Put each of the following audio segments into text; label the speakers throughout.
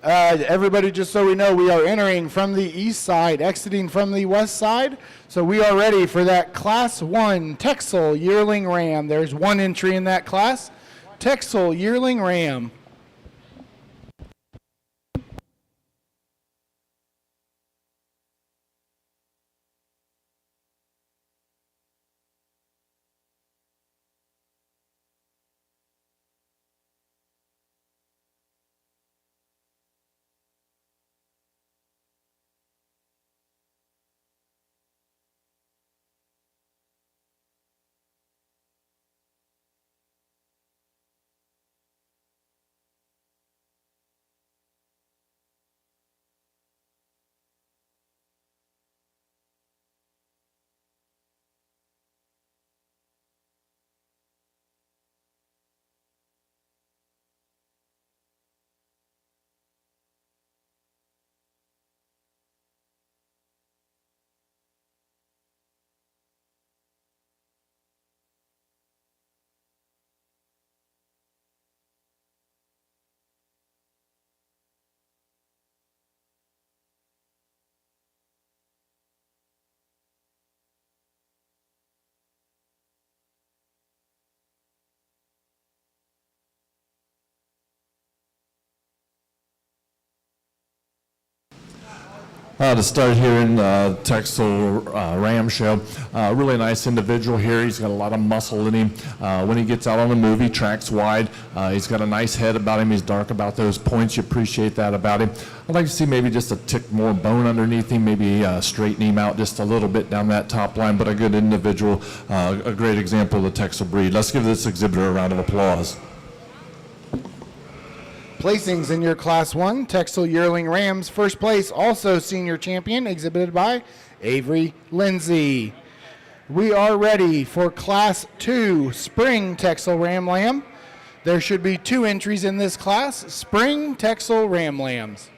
Speaker 1: Everybody, just so we know, we are entering from the east side, exiting from the west side. So we are ready for that Class 1 Texel Yearling Ram. There's one entry in that class, Texel Yearling Ram.
Speaker 2: To start here in the Texel Ram show, really nice individual here. He's got a lot of muscle in him. When he gets out on the move, he tracks wide. He's got a nice head about him. He's dark about those points. You appreciate that about him. I'd like to see maybe just a tick more bone underneath him, maybe straighten him out just a little bit down that top line, but a good individual, a great example of the Texel breed. Let's give this exhibitor a round of applause.
Speaker 1: Placings in your Class 1 Texel Yearling Rams. First place, also senior champion, exhibited by Avery Lindsay. We are ready for Class 2 Spring Texel Ram Lamb. There should be 2 entries in this class, Spring Texel Ram Lambs.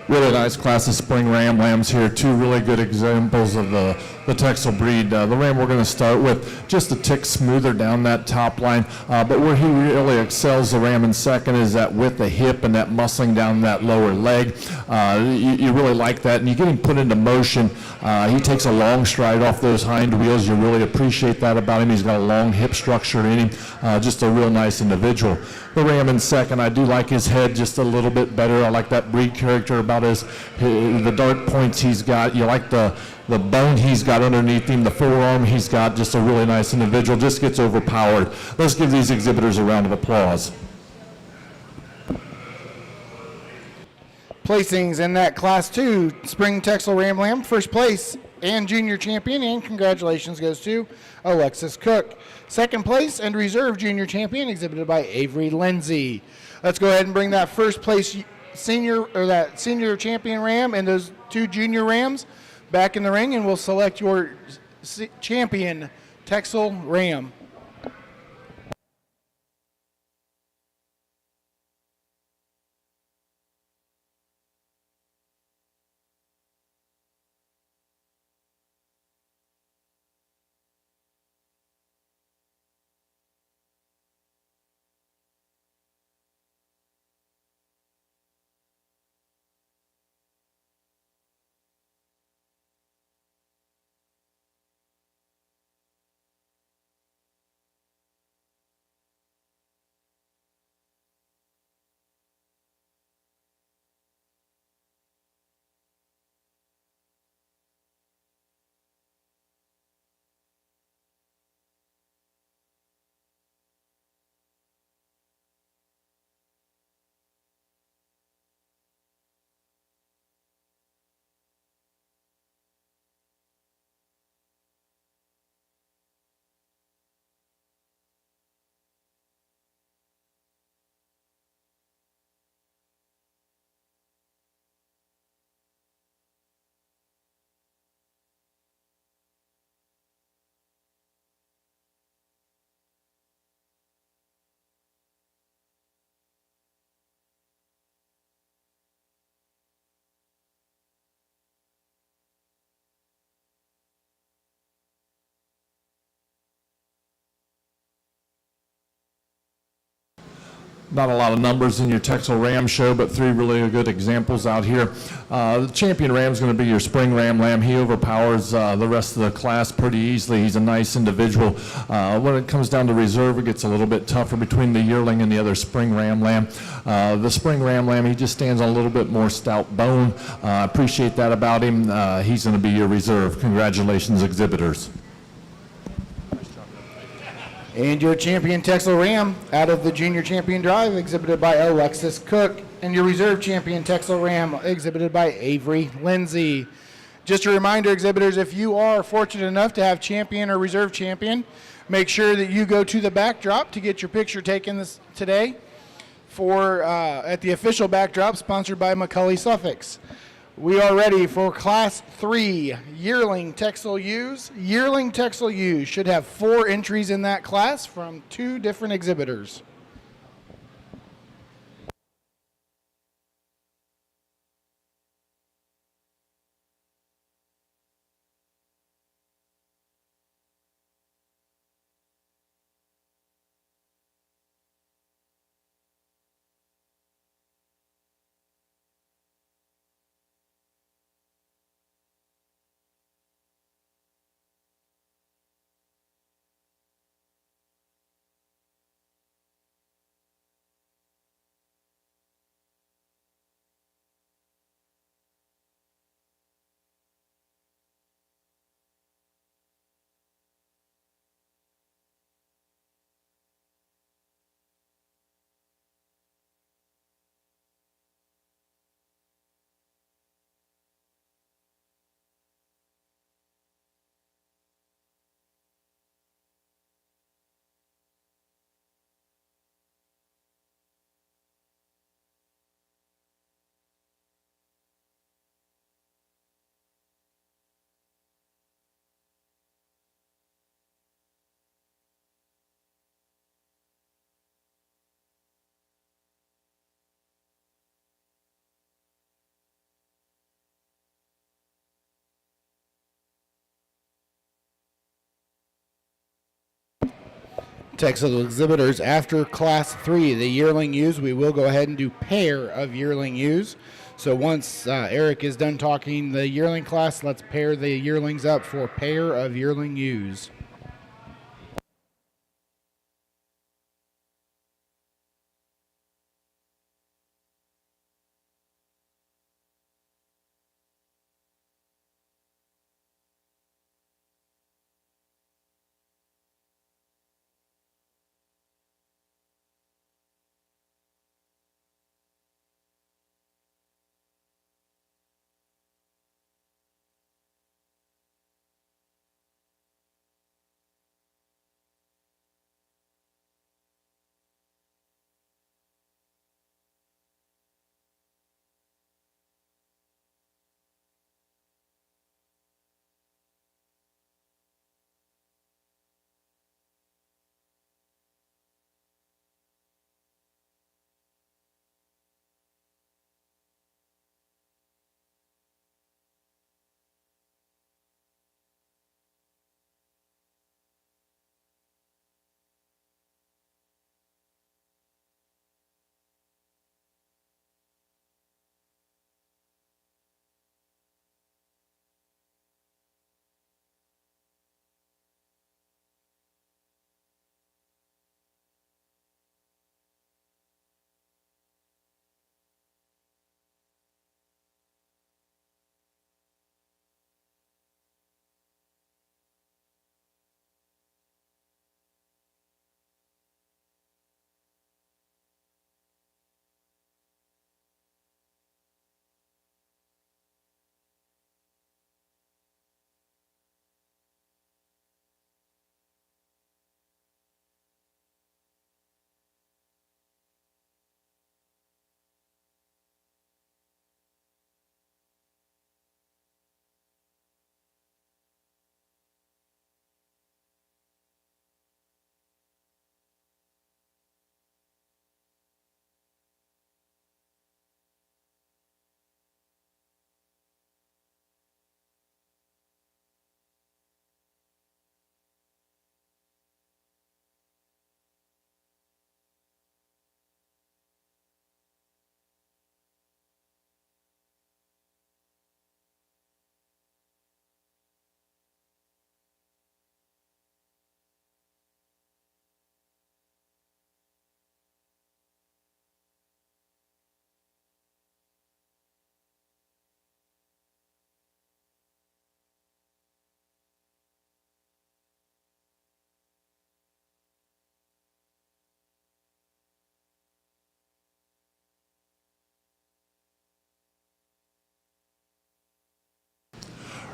Speaker 2: Really nice class of spring ram lambs here. 2 really good examples of the Texel breed. The ram we're going to start with just a tick smoother down that top line, but where he really excels the ram in second is that with the hip and that muscling down that lower leg. You really like that, and you get him put into motion. He takes a long stride off those hind wheels. You really appreciate that about him. He's got a long hip structure in him. Just a real nice individual. The ram in second, I do like his head just a little bit better. I like that breed character about the dark points he's got. You like the bone he's got underneath him, the forearm he's got. Just a really nice individual. Just gets overpowered. Let's give these exhibitors a round of applause.
Speaker 1: Placings in that Class 2 Spring Texel Ram Lamb. First place and junior champion, and congratulations goes to Alexis Cook. Second place and reserve junior champion, exhibited by Avery Lindsay. Let's go ahead and bring that first place senior champion ram and those 2 junior rams back in the ring, and we'll select your champion, Texel Ram.
Speaker 2: Not a lot of numbers in your Texel Ram show, but three really good examples out here. The champion ram is going to be your spring ram lamb. He overpowers the rest of the class pretty easily. He's a nice individual. When it comes down to reserve, it gets a little bit tougher between the yearling and the other spring ram lamb. The spring ram lamb, he just stands on a little bit more stout bone. I appreciate that about him. He's going to be your reserve. Congratulations, exhibitors.
Speaker 1: And your champion, Texel Ram, out of the Junior Champion Drive, exhibited by Alexis Cook. And your reserve champion, Texel Ram, exhibited by Avery Lindsay. Just a reminder, exhibitors, if you are fortunate enough to have champion or reserve champion, make sure that you go to the backdrop to get your picture taken today at the official backdrop sponsored by McCulley Suffolk. We are ready for Class 3 Yearling Texel Ewes. Yearling Texel Ewes should have 4 entries in that class from 2 different exhibitors. Texel exhibitors, after Class 3, the yearling ewes, we will go ahead and do pair of yearling ewes. So once Eric is done talking the yearling class, let's pair the yearlings up for pair of yearling ewes.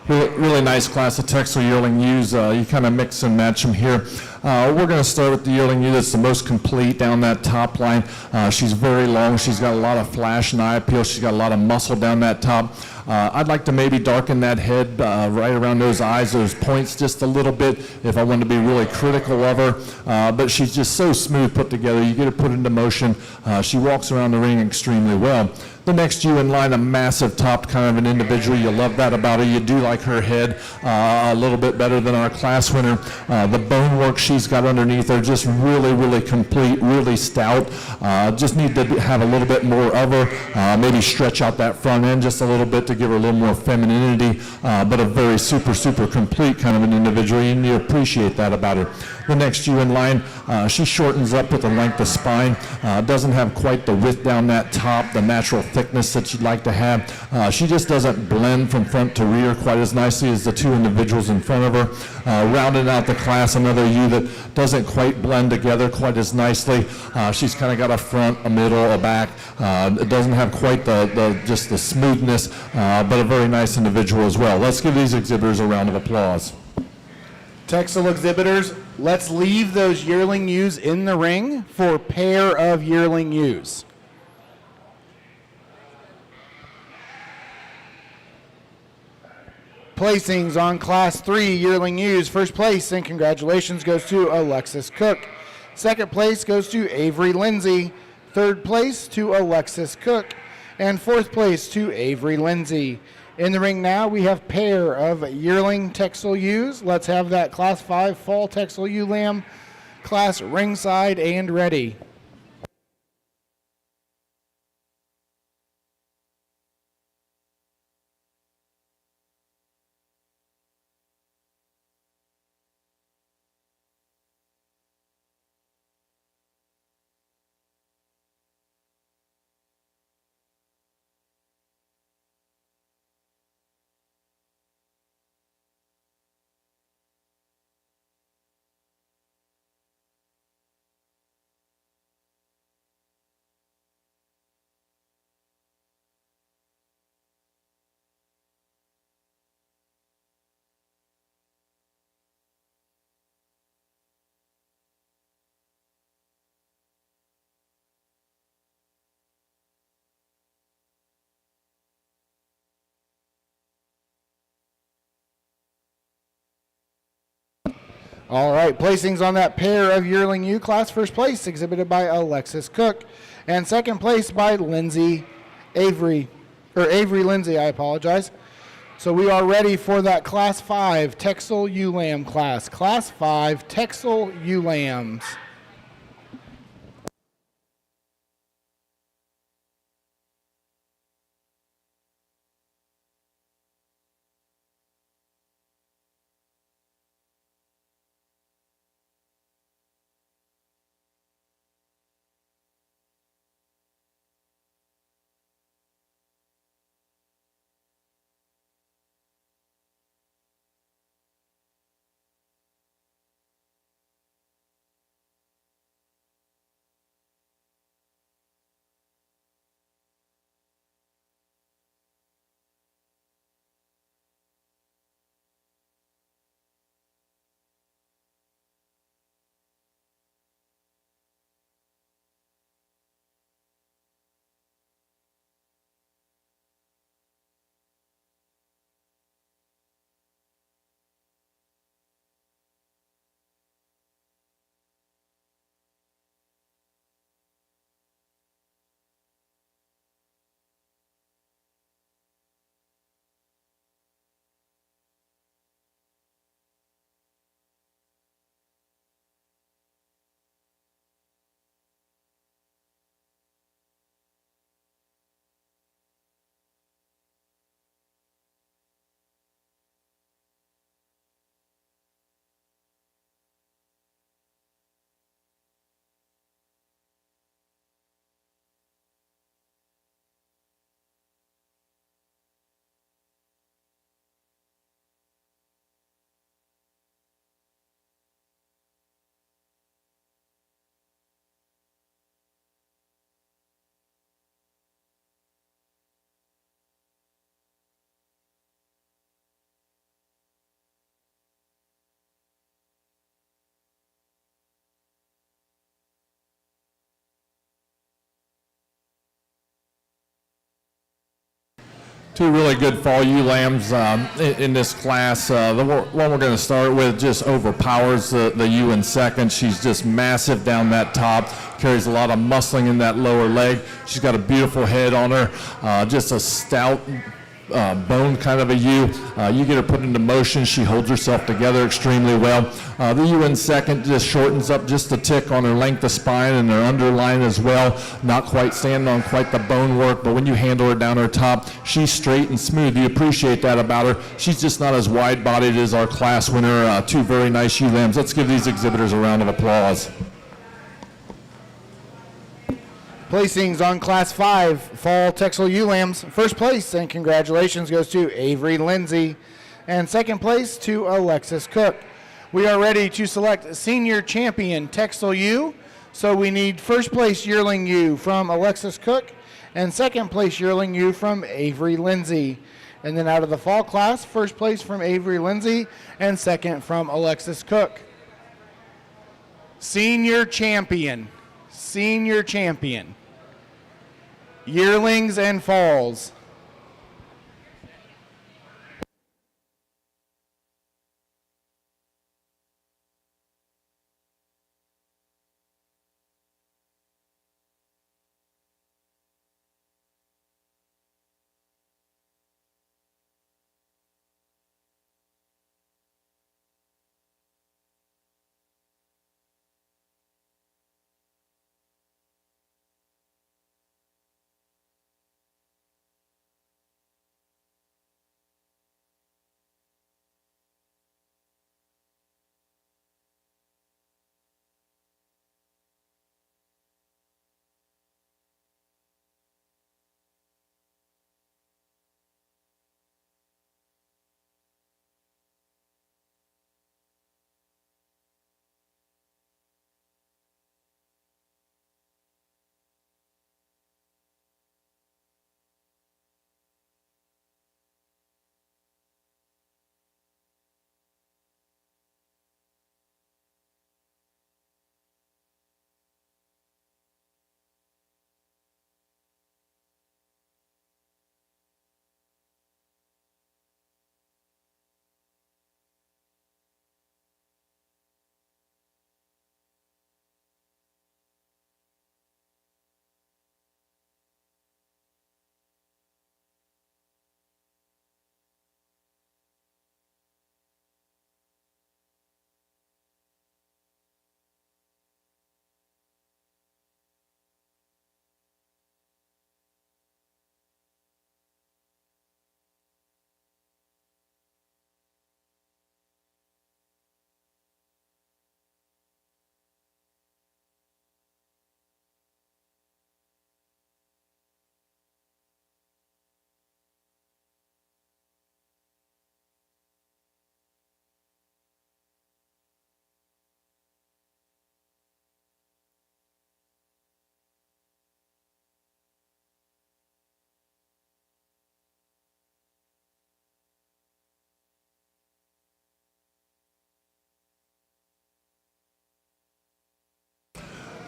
Speaker 2: Really nice class of Texel yearling ewes. You kind of mix and match them here. We're going to start with the yearling ewe that's the most complete down that top line. She's very long. She's got a lot of flash and eye appeal. She's got a lot of muscle down that top. I'd like to maybe darken that head right around those eyes, those points just a little bit if I want to be really critical of her. But she's just so smooth put together. You get her put into motion. She walks around the ring extremely well. The next ewe in line, a massive topped kind of an individual. You love that about her. You do like her head a little bit better than our class winner. The bone work she's got underneath her, just really complete, really stout. Just need to have a little bit more of her. Maybe stretch out that front end just a little bit to give her a little more femininity, but a very super complete kind of an individual, and you appreciate that about her. The next ewe in line, she shortens up with the length of spine, doesn't have quite the width down that top, the natural thickness that you'd like to have. She just doesn't blend from front to rear quite as nicely as the two individuals in front of her. Rounding out the class, another ewe that doesn't quite blend together quite as nicely. She's kind of got a front, a middle, a back. It doesn't have quite just the smoothness, but a very nice individual as well. Let's give these exhibitors a round of applause.
Speaker 1: Texel exhibitors, let's leave those yearling ewes in the ring for pair of yearling ewes. Placings on Class 3 yearling ewes. First place, and congratulations, goes to Alexis Cook. Second place goes to Avery Lindsay. Third place to Alexis Cook. And fourth place to Avery Lindsay. In the ring now, we have pair of yearling Texel ewes. Let's have that Class 5 fall Texel ewe lamb class ringside and ready. All right, placings on that pair of yearling ewe class. First place exhibited by Alexis Cook, and second place by Avery Lindsay, I apologize. So we are ready for that Class 5 Texel ewe lamb class. Class 5 Texel ewe lambs.
Speaker 2: two really good fall ewe lambs in this class. The one we're going to start with just overpowers the ewe in second. She's just massive down that top, carries a lot of muscling in that lower leg. She's got a beautiful head on her, just a stout bone kind of a ewe. You get her put into motion, she holds herself together extremely well. The ewe in second just shortens up just a tick on her length of spine and her underline as well. Not quite standing on quite the bone work, but when you handle her down her top, she's straight and smooth. You appreciate that about her. She's just not as wide-bodied as our class winner. Two very nice ewe lambs. Let's give these exhibitors a round of applause.
Speaker 1: Placings on Class 5 Fall Texel Ewe Lambs. First place and congratulations goes to Avery Lindsay, and second place to Alexis Cook. We are ready to select Senior Champion Texel Ewe. So we need first place yearling ewe from Alexis Cook and second place yearling ewe from Avery Lindsay. And then out of the fall class, first place from Avery Lindsay and second from Alexis Cook. Senior Champion. Senior Champion. Yearlings and falls.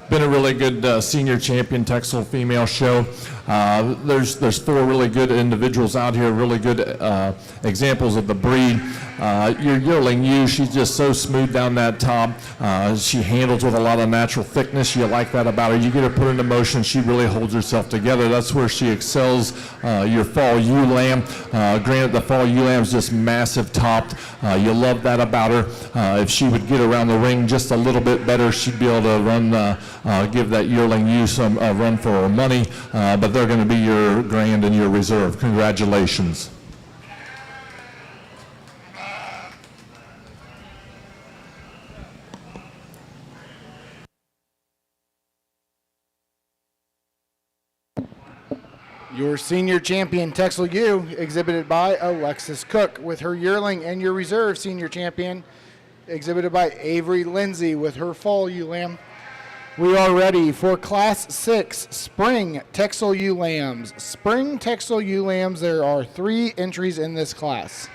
Speaker 2: Been a really good senior champion Texel female show. There's four really good individuals out here, really good examples of the breed. Your yearling ewe, she's just so smooth down that top. She handles with a lot of natural thickness. You like that about her. You get her put into motion, she really holds herself together. That's where she excels. Your fall ewe lamb, granted the fall ewe lamb is just massive topped. You love that about her. If she would get around the ring just a little bit better, she'd be able to run, give that yearling ewe some run for her money. But they're going to be your grand and your reserve. Congratulations.
Speaker 1: Your senior champion Texel ewe, exhibited by Alexis Cook, with her yearling, and your reserve senior champion, exhibited by Avery Lindsay, with her fall ewe lamb. We are ready for Class 6 Spring Texel ewe lambs. Spring Texel ewe lambs, there are 3 entries in this class.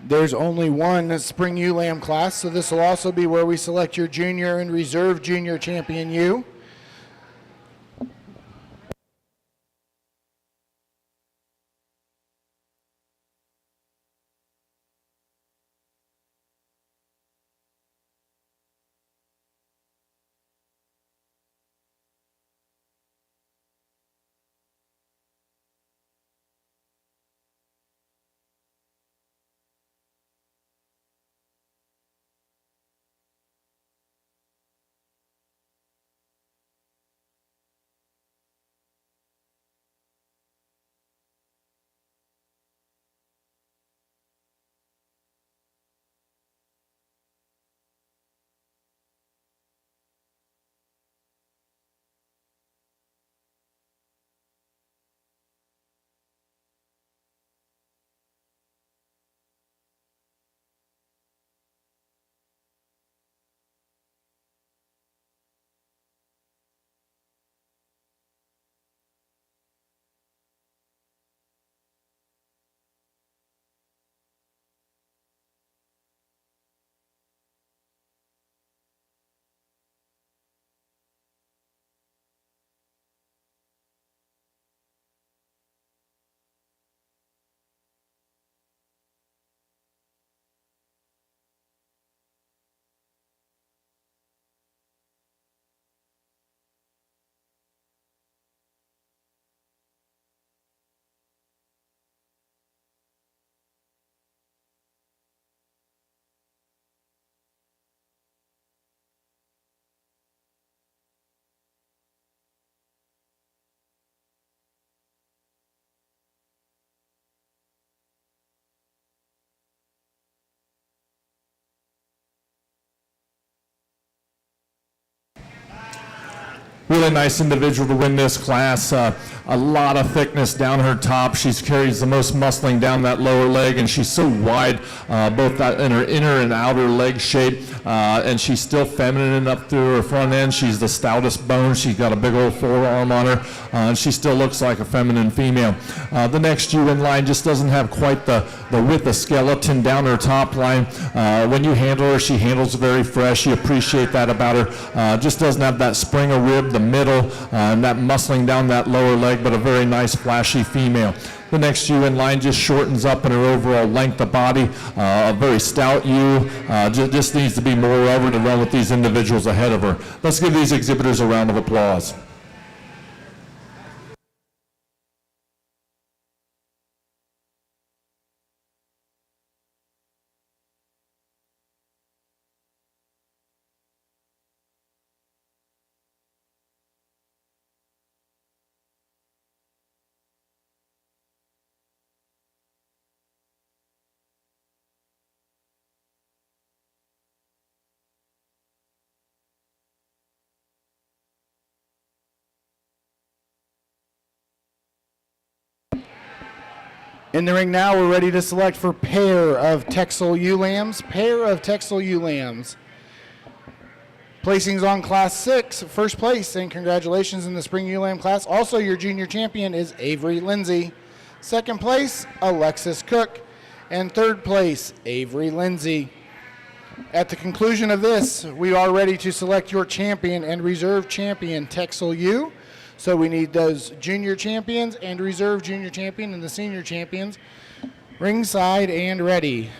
Speaker 1: There's only one spring ewe lamb class, so this will also be where we select your junior and reserve junior champion ewe.
Speaker 2: Really nice individual to win this class. A lot of thickness down her top. She carries the most muscling down that lower leg, and she's so wide, both in her inner and outer leg shape, and she's still feminine up through her front end. She's the stoutest bone. She's got a big old forearm on her, and she still looks like a feminine female. The next ewe in line just doesn't have quite the width of skeleton down her top line. When you handle her, she handles very fresh. You appreciate that about her. Just doesn't have that spring of rib, the middle, and that muscling down that lower leg, but a very nice flashy female. The next ewe in line just shortens up in her overall length of body. A very stout ewe, just needs to be more over to run with these individuals ahead of her. Let's give these exhibitors a round of applause.
Speaker 1: In the ring now, we're ready to select for pair of Texel ewe lambs. Pair of Texel ewe lambs. Placings on Class 6, first place, and congratulations in the Spring ewe lamb class. Also, your junior champion is Avery Lindsay. Second place, Alexis Cook. And third place, Avery Lindsay. At the conclusion of this, we are ready to select your champion and reserve champion, Texel ewe. So we need those junior champions and reserve junior champion and the senior champions ringside and ready.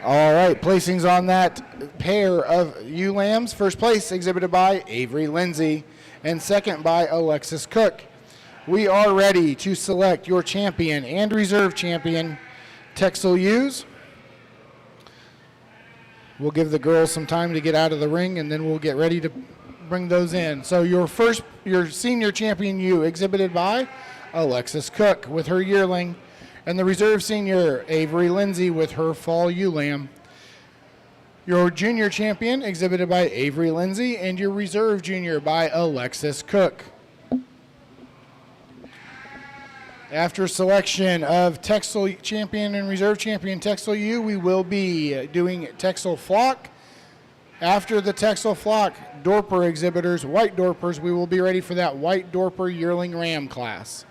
Speaker 1: All right, placings on that pair of ewe lambs. First place exhibited by Avery Lindsay and second by Alexis Cook. We are ready to select your champion and reserve champion, Texel ewes. We'll give the girls some time to get out of the ring and then we'll get ready to bring those in. So your senior champion ewe exhibited by Alexis Cook with her yearling. And the reserve senior, Avery Lindsay, with her fall ewe lamb. Your junior champion, exhibited by Avery Lindsay, and your reserve junior by Alexis Cook. After selection of Texel champion and reserve champion Texel ewe, we will be doing Texel flock. After the Texel flock Dorper exhibitors, white Dorpers, we will be ready for that white Dorper yearling ram class.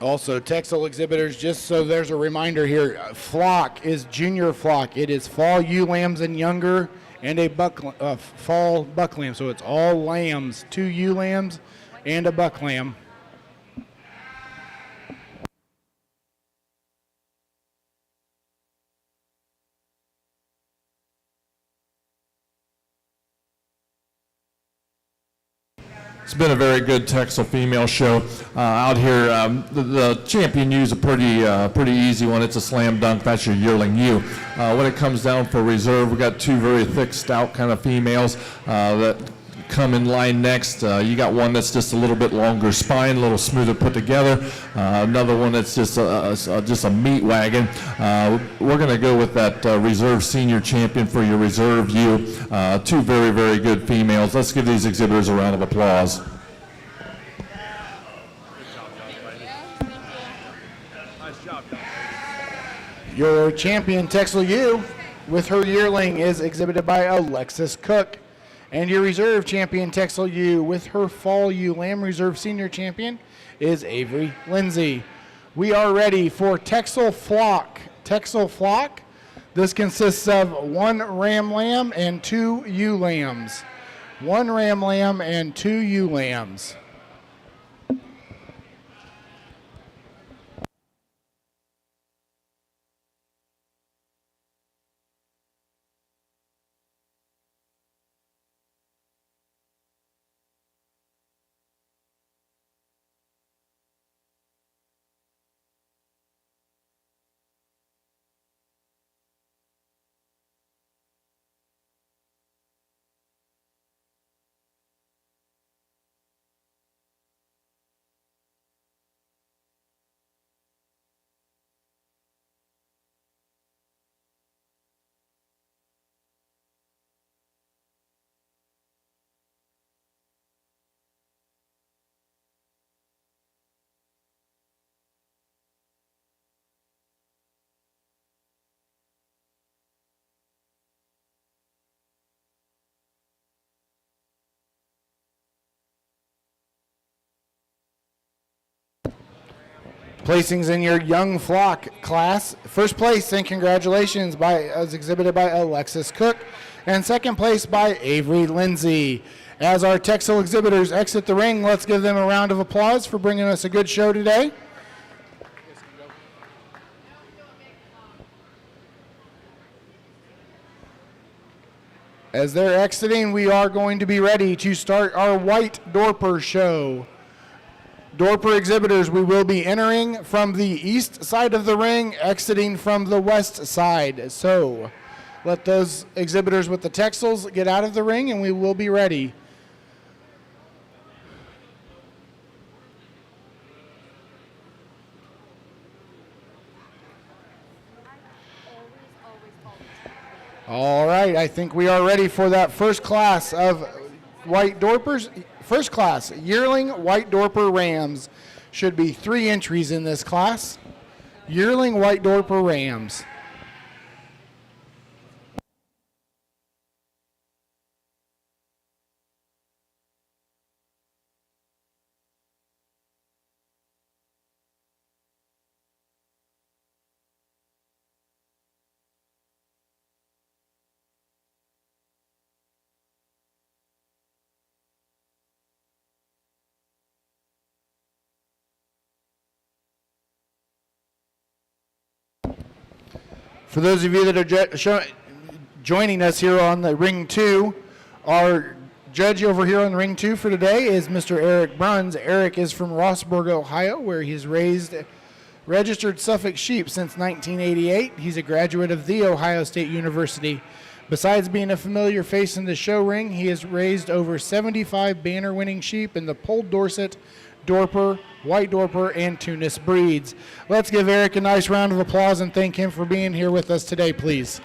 Speaker 1: Also, Texel exhibitors, just so there's a reminder here, flock is junior flock. It is fall ewe lambs and younger, and a fall buck lamb. So it's all lambs, 2 ewe lambs and a buck lamb.
Speaker 2: It's been a very good Texel female show out here. The champion ewe is a pretty easy one. It's a slam dunk. That's your yearling ewe. When it comes down for reserve, we got 2 very thick, stout kind of females that come in line next. You got one that's just a little bit longer spine, a little smoother put together. Another one that's just a meat wagon. We're going to go with that reserve senior champion for your reserve ewe. 2 very, very good females. Let's give these exhibitors a round of applause.
Speaker 1: Your champion Texel ewe with her yearling is exhibited by Alexis Cook. And your reserve champion Texel ewe with her fall ewe lamb reserve senior champion is Avery Lindsay. We are ready for Texel flock. Texel flock. This consists of 1 ram lamb and 2 ewe lambs. 1 ram lamb and 2 ewe lambs. Placings in your young flock class. First place and congratulations as exhibited by Alexis Cook, and second place by Avery Lindsay. As our Texel exhibitors exit the ring, let's give them a round of applause for bringing us a good show today. As they're exiting, we are going to be ready to start our white Dorper show. Dorper exhibitors, we will be entering from the east side of the ring, exiting from the west side. So let those exhibitors with the Texels get out of the ring and we will be ready. All right, I think we are ready for that first class of white Dorpers. First class, yearling white Dorper rams. Should be 3 entries in this class. Yearling white Dorper rams. For those of you that are joining us here on the Ring 2, our judge over here on the Ring 2 for today is Mr. Eric Bruns. Eric is from Rossburg, Ohio, where he's raised registered Suffolk sheep since 1988. He's a graduate of The Ohio State University. Besides being a familiar face in the show ring, he has raised over 75 banner-winning sheep in the Polled Dorset, Dorper, White Dorper, and Tunis breeds. Let's give Eric a nice round of applause and thank him for being here with us today, please.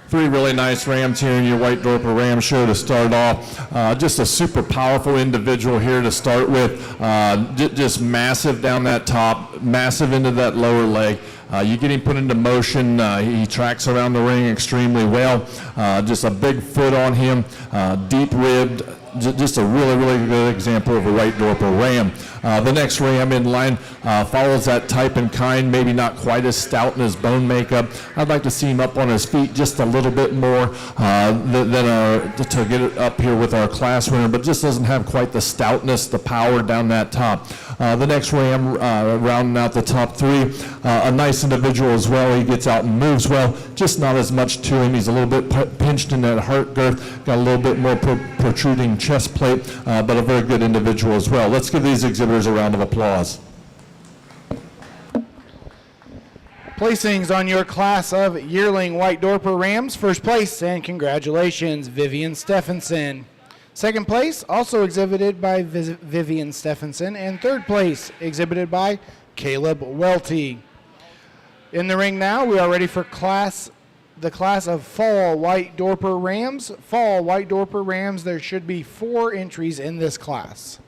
Speaker 2: Three really nice rams here in your White Dorper Ram show to start off. Just a super powerful individual here to start with. Just massive down that top, massive into that lower leg. You get him put into motion. He tracks around the ring extremely well. Just a big foot on him, deep ribbed. Just a really, really good example of a White Dorper Ram. The next ram in line follows that type and kind, maybe not quite as stout in his bone makeup. I'd like to see him up on his feet just a little bit more to get it up here with our class winner, but just doesn't have quite the stoutness, the power down that top. The next ram rounding out the top three, a nice individual as well. He gets out and moves well, just not as much to him. He's a little bit pinched in that heart girth, got a little bit more protruding chest plate, but a very good individual as well. Let's give these exhibitors a round of applause.
Speaker 1: Placings on your class of yearling White Dorper Rams. First place, and congratulations, Vivian Stephenson. Second place, also exhibited by Vivian Stephenson. And third place, exhibited by Caleb Welty. In the ring now, we are ready for the class of Fall White Dorper Rams. Fall White Dorper Rams, there should be 4 entries in this class.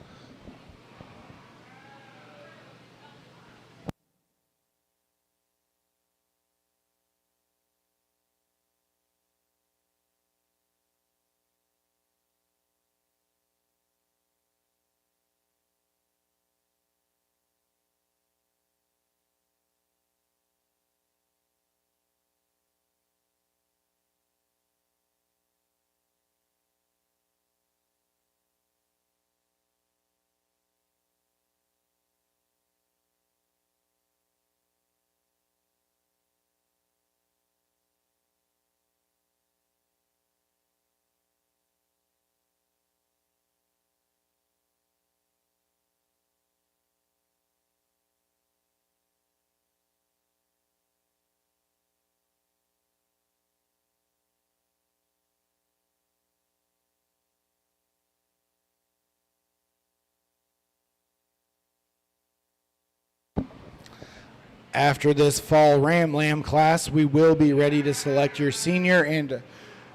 Speaker 1: After this fall Ram Lamb class, we will be ready to select your senior and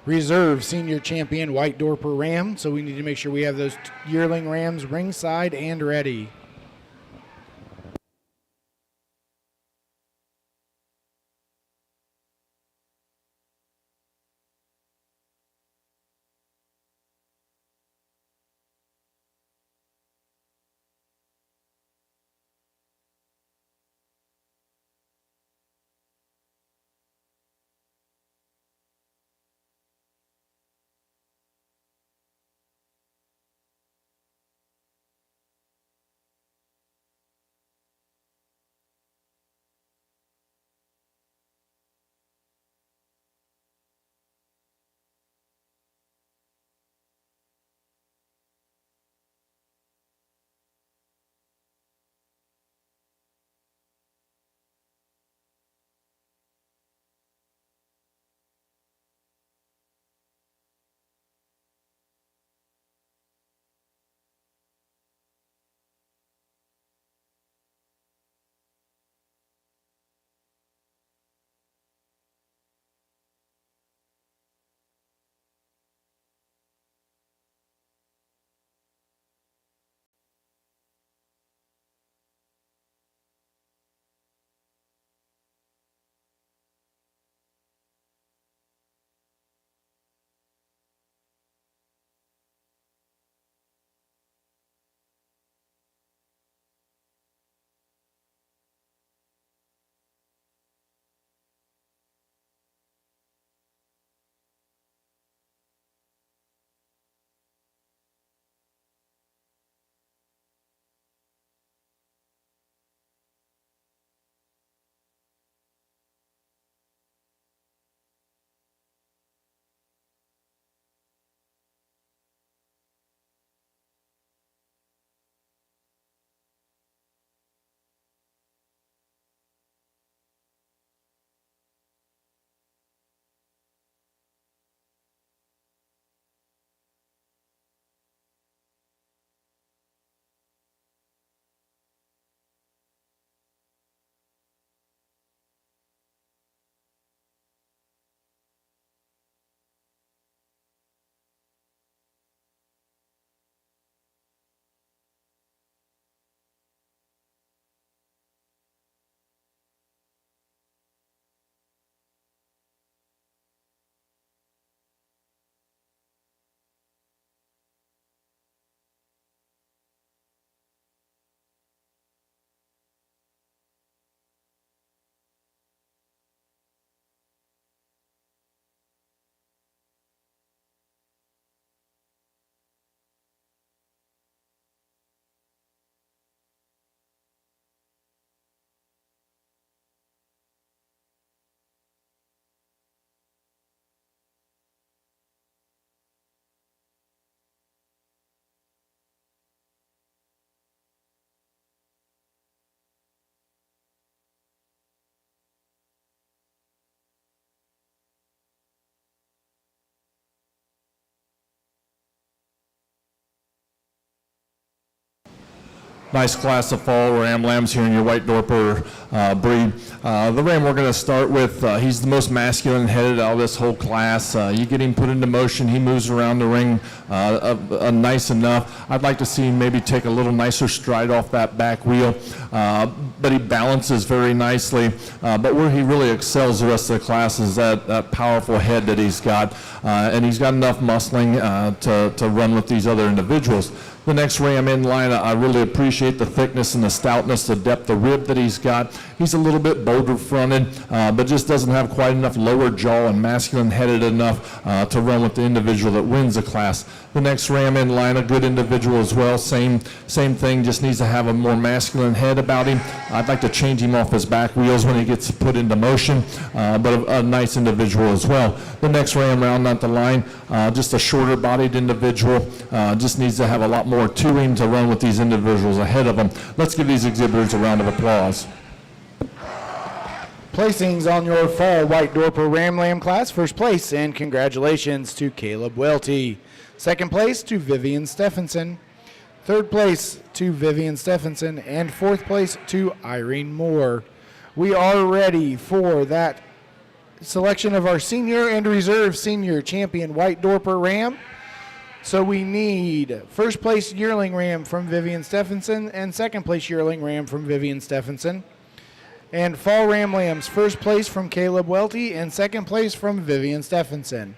Speaker 1: reserve senior champion White Dorper Ram. So we need to make sure we have those yearling Rams ringside and ready.
Speaker 2: Nice class of fall ram lambs here in your white Dorper breed. The ram we're going to start with, he's the most masculine headed out of this whole class. You get him put into motion, he moves around the ring nice enough. I'd like to see him maybe take a little nicer stride off that back wheel, but he balances very nicely. But where he really excels the rest of the class is that powerful head that he's got, and he's got enough muscling to run with these other individuals. The next ram in line, I really appreciate the thickness and the stoutness, the depth of rib that he's got. He's a little bit boulder fronted, but just doesn't have quite enough lower jaw and masculine headed enough to run with the individual that wins the class. The next ram in line, a good individual as well. Same thing, just needs to have a more masculine head about him. I'd like to change him off his back wheels when he gets put into motion, but a nice individual as well. The next ram round out the line, just a shorter bodied individual, just needs to have a lot more to him to run with these individuals ahead of him. Let's give these exhibitors a round of applause.
Speaker 1: Placings on your fall white Dorper Ram Lamb class. First place, and congratulations to Caleb Welty. Second place to Vivian Stephenson. Third place to Vivian Stephenson. And fourth place to Irene Moore. We are ready for that selection of our senior and reserve senior champion white Dorper Ram. So we need first place yearling ram from Vivian Stephenson and second place yearling ram from Vivian Stephenson. And fall ram lambs, first place from Caleb Welty and second place from Vivian Stephenson.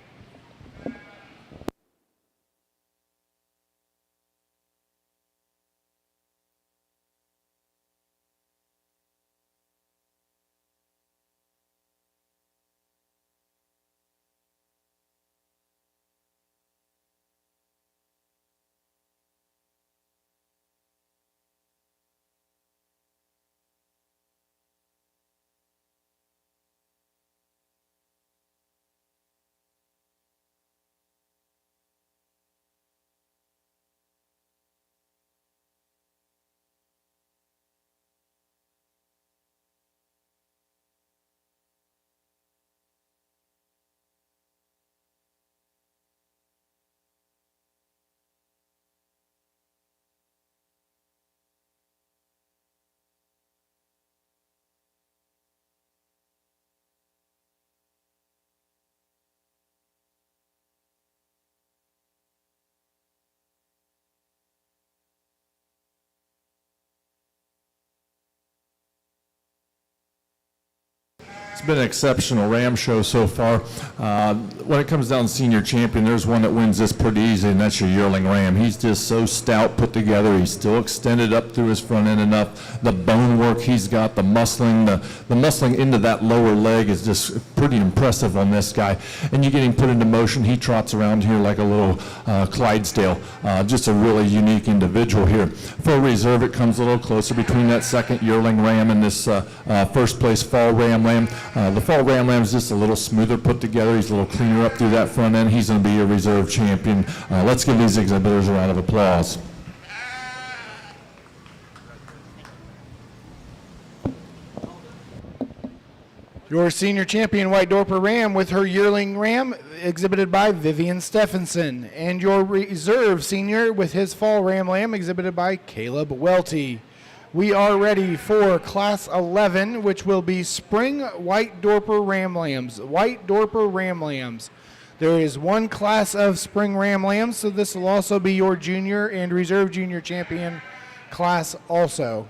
Speaker 2: It's been an exceptional ram show so far. When it comes down to senior champion, there's one that wins this pretty easy, and that's your yearling ram. He's just so stout, put together. He's still extended up through his front end enough. The bone work he's got, the muscling, the muscling into that lower leg is just pretty impressive on this guy. And you get him put into motion, he trots around here like a little Clydesdale. Just a really unique individual here. For reserve, it comes a little closer between that second yearling ram and this first place fall ram lamb. The fall ram lamb is just a little smoother put together. He's a little cleaner up through that front end. He's going to be your reserve champion. Let's give these exhibitors a round of applause.
Speaker 1: Your senior champion white Dorper Ram with her yearling ram exhibited by Vivian Stephenson. And your reserve senior with his fall ram lamb exhibited by Caleb Welty. We are ready for Class 11, which will be Spring White Dorper Ram Lambs. White Dorper Ram Lambs. There is one class of Spring Ram Lambs, so this will also be your junior and reserve junior champion class also.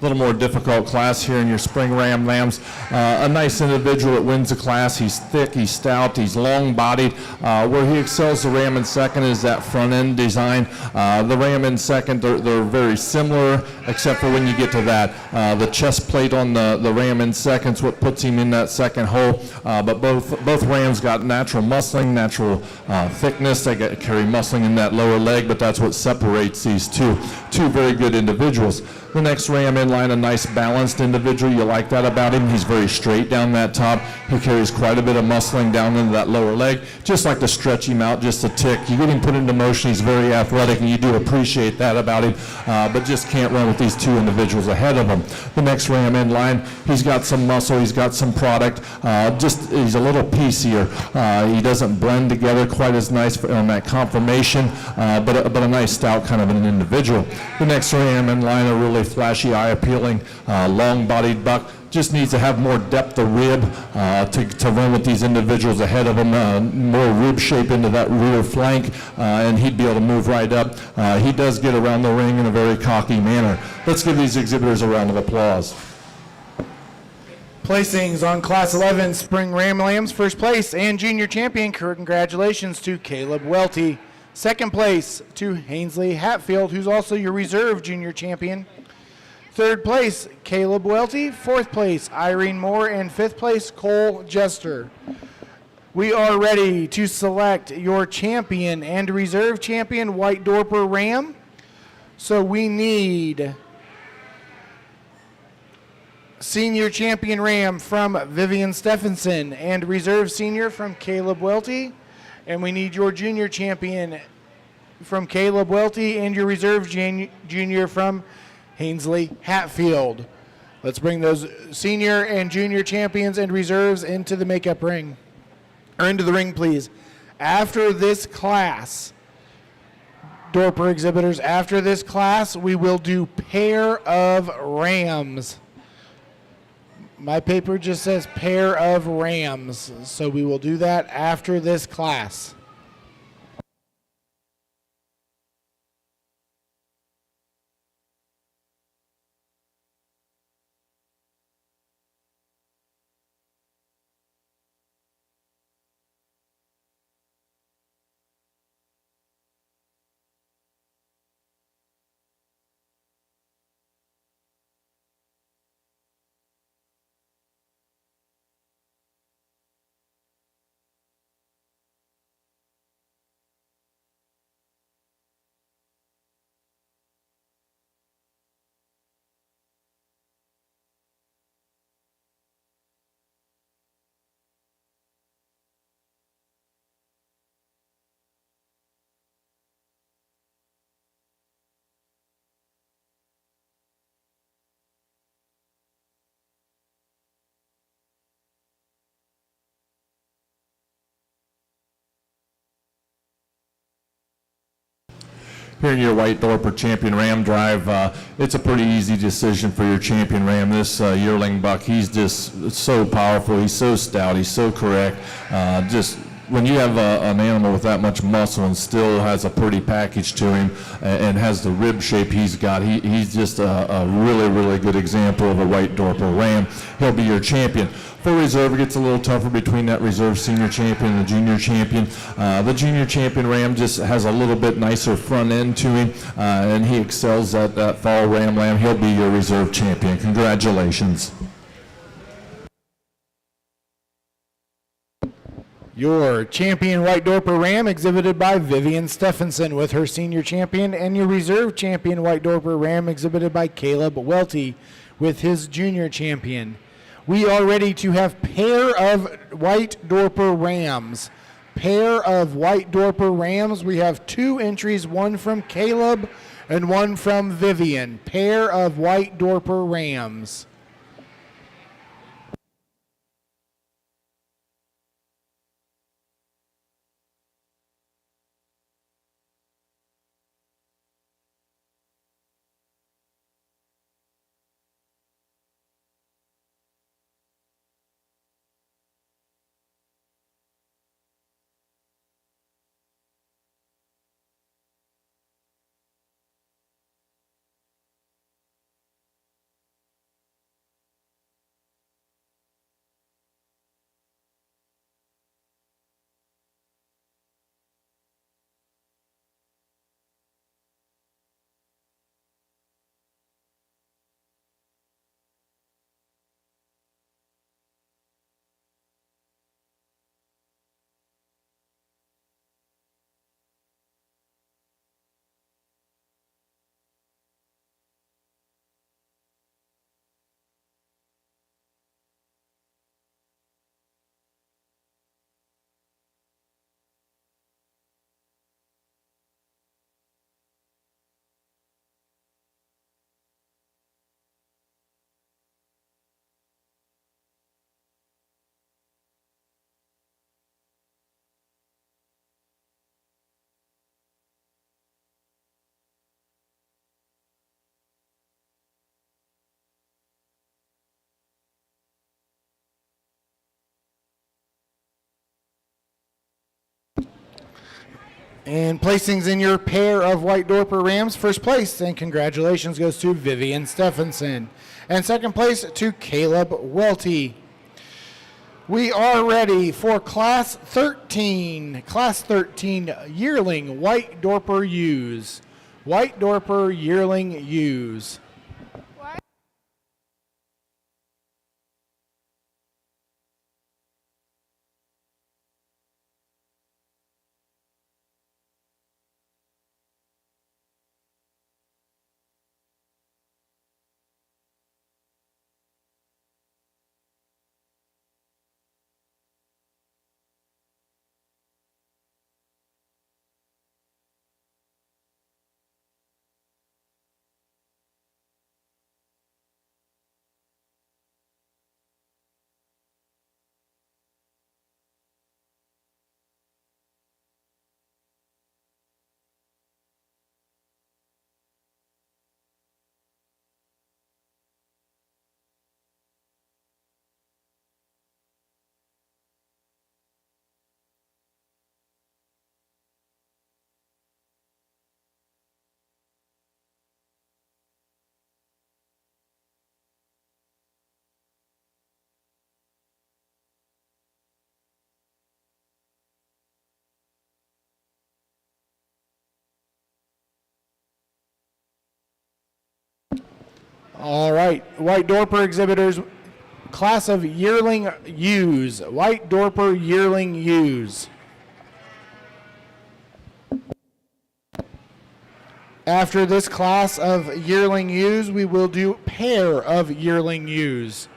Speaker 2: little more difficult class here in your spring ram lambs. A nice individual that wins the class. He's thick, he's stout, he's long-bodied. Where he excels the ram in second is that front-end design. The ram in second, they're very similar, except for when you get to that. The chest plate on the ram in second is what puts him in that second hole. But both rams got natural muscling, natural thickness. They carry muscling in that lower leg, but that's what separates these two very good individuals. The next ram in line, a nice balanced individual. You like that about him. He's very straight down that top. He carries quite a bit of muscling down into that lower leg. Just like to stretch him out just a tick. You get him put into motion, he's very athletic, and you do appreciate that about him, but just can't run with these two individuals ahead of him. The next ram in line, he's got some muscle, he's got some product, he's a little piecier. He doesn't blend together quite as nice on that conformation, but a nice stout kind of an individual. The next ram in line, a really flashy, eye-appealing, long-bodied buck. Just needs to have more depth of rib to run with these individuals ahead of him, more rib shape into that rear flank, and he'd be able to move right up. He does get around the ring in a very cocky manner. Let's give these exhibitors a round of applause.
Speaker 1: Placings on Class 11 Spring Ram Lambs. First place and junior champion, congratulations to Caleb Welty. Second place to Hainsley Hatfield, who's also your reserve junior champion. Third place, Caleb Welty. Fourth place, Irene Moore. And fifth place, Cole Jester. We are ready to select your champion and reserve champion, White Dorper Ram. So we need senior champion ram from Vivian Stephenson and reserve senior from Caleb Welty. And we need your junior champion from Caleb Welty and your reserve junior from Hainsley Hatfield. Let's bring those senior and junior champions and reserves into the makeup ring. Or into the ring, please. After this class, Dorper exhibitors, after this class, we will do pair of rams. My paper just says pair of rams, so we will do that after this class.
Speaker 2: Here in your White Dorper Champion Ram Drive, it's a pretty easy decision for your Champion Ram. This yearling buck, he's just so powerful, he's so stout, he's so correct. Just when you have an animal with that much muscle and still has a pretty package to him and has the rib shape he's got, he's just a really, really good example of a White Dorper Ram. He'll be your champion. For reserve, it gets a little tougher between that reserve senior champion and the junior champion. The junior champion ram just has a little bit nicer front end to him, and he excels at that fall ram lamb. He'll be your reserve champion. Congratulations.
Speaker 1: Your champion White Dorper Ram exhibited by Vivian Stephenson with her senior champion, and your reserve champion White Dorper Ram exhibited by Caleb Welty with his junior champion. We are ready to have pair of White Dorper Rams. Pair of White Dorper Rams. We have two entries, one from Caleb and one from Vivian. Pair of White Dorper Rams. And placings in your pair of White Dorper Rams, first place, and congratulations goes to Vivian Stephenson. And second place to Caleb Welty. We are ready for Class 13 Yearling White Dorper Ewes. White Dorper Yearling Ewes. All right, White Dorper exhibitors, class of yearling ewes. White Dorper yearling ewes. After this class of yearling ewes, we will do pair of yearling ewes.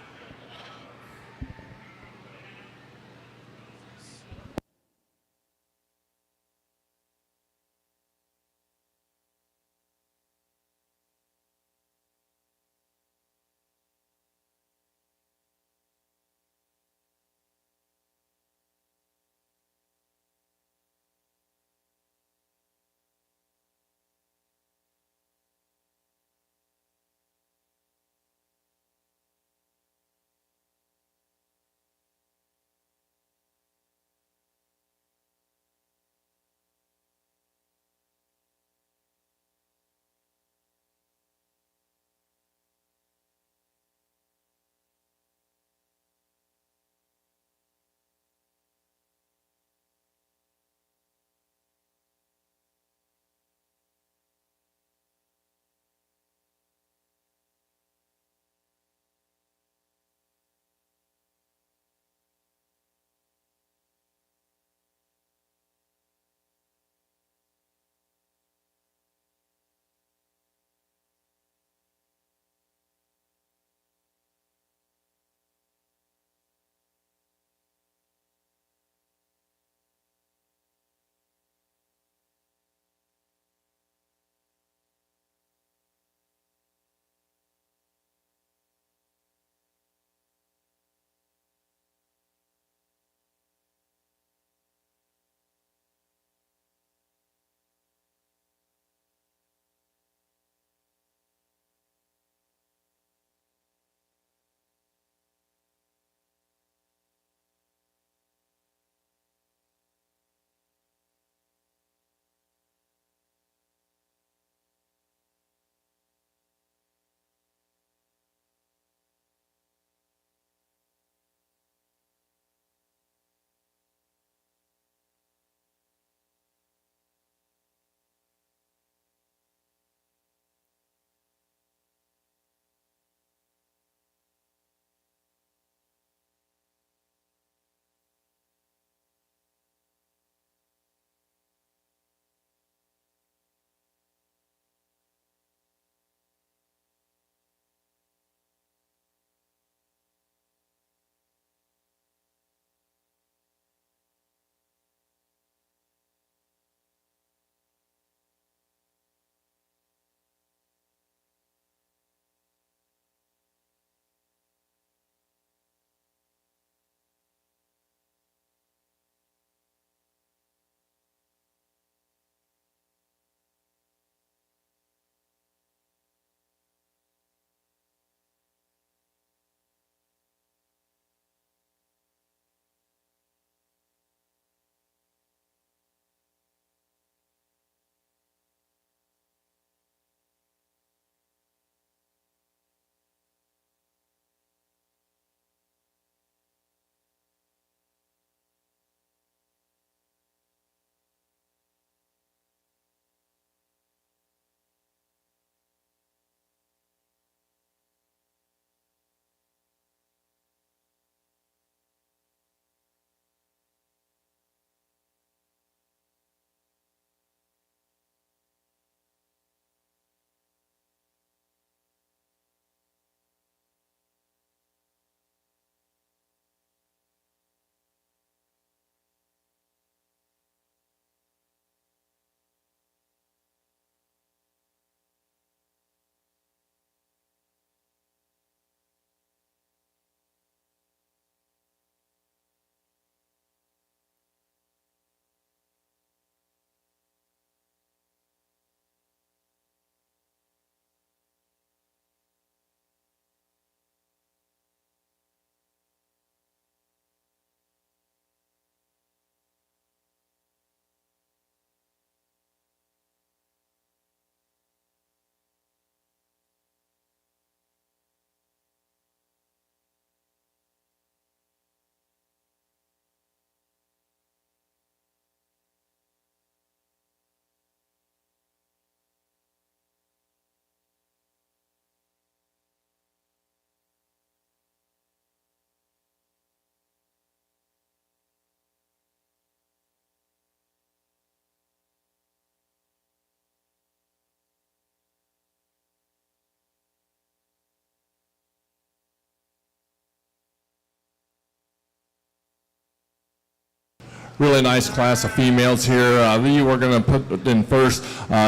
Speaker 2: Really nice class of females here. The you we're going to put in first,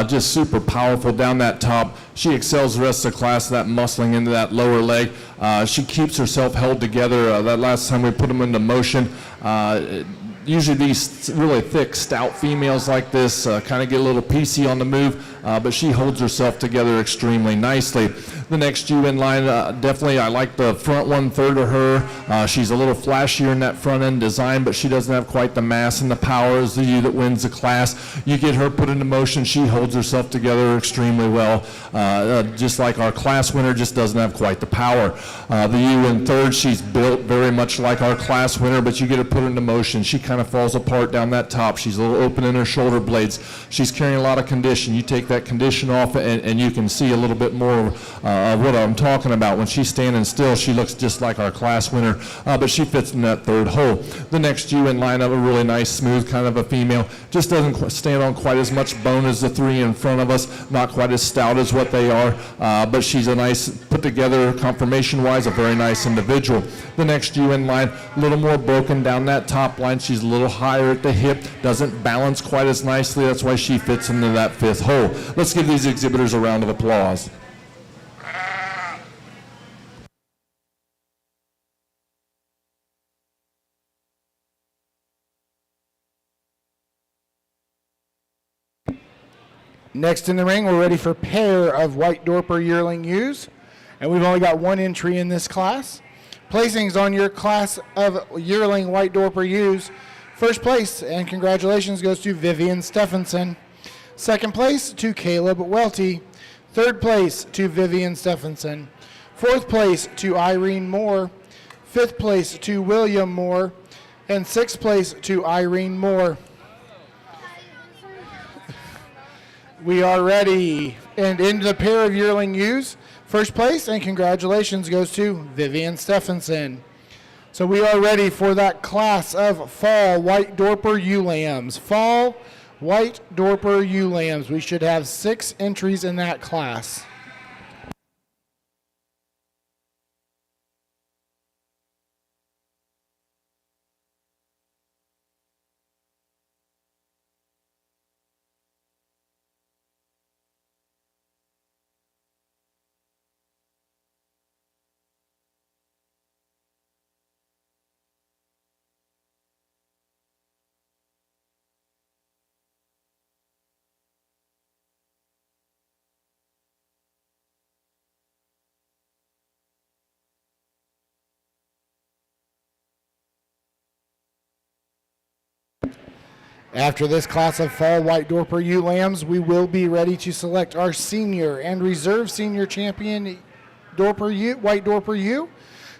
Speaker 2: just super powerful down that top. She excels the rest of the class, that muscling into that lower leg. She keeps herself held together. That last time we put them into motion, usually these really thick, stout females like this kind of get a little piecey on the move, but she holds herself together extremely nicely. The next ewe in line, definitely I like the front 1/3 of her. She's a little flashier in that front end design, but she doesn't have quite the mass and the power as the ewe that wins the class. You get her put into motion, she holds herself together extremely well. Just like our class winner, just doesn't have quite the power. The ewe in third, she's built very much like our class winner, but you get her put into motion. She kind of falls apart down that top. She's a little open in her shoulder blades. She's carrying a lot of condition. You take that condition off and you can see a little bit more of what I'm talking about. When she's standing still, she looks just like our class winner, but she fits in that third hole. The next ewe in line of a really nice, smooth kind of a female. Just doesn't stand on quite as much bone as the three in front of us. Not quite as stout as what they are, but she's a nice, put together, conformation-wise, a very nice individual. The next ewe in line, a little more broken down that top line. She's a little higher at the hip, doesn't balance quite as nicely. That's why she fits into that fifth hole. Let's give these exhibitors a round of applause.
Speaker 1: Next in the ring, we're ready for a pair of White Dorper yearling ewes, and we've only got one entry in this class. Placings on your class of yearling White Dorper ewes. First place, and congratulations, goes to Vivian Stephenson. Second place to Caleb Welty. Third place to Vivian Stephenson. Fourth place to Irene Moore. Fifth place to William Moore. And sixth place to Irene Moore. We are ready. And into the pair of yearling ewes. First place, and congratulations, goes to Vivian Stephenson. So we are ready for that class of fall White Dorper ewe lambs. Fall White Dorper ewe lambs. We should have 6 entries in that class. After this class of fall White Dorper ewe lambs, we will be ready to select our senior and reserve senior champion White Dorper ewe.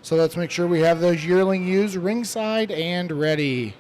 Speaker 1: So let's make sure we have those yearling ewes ringside and ready.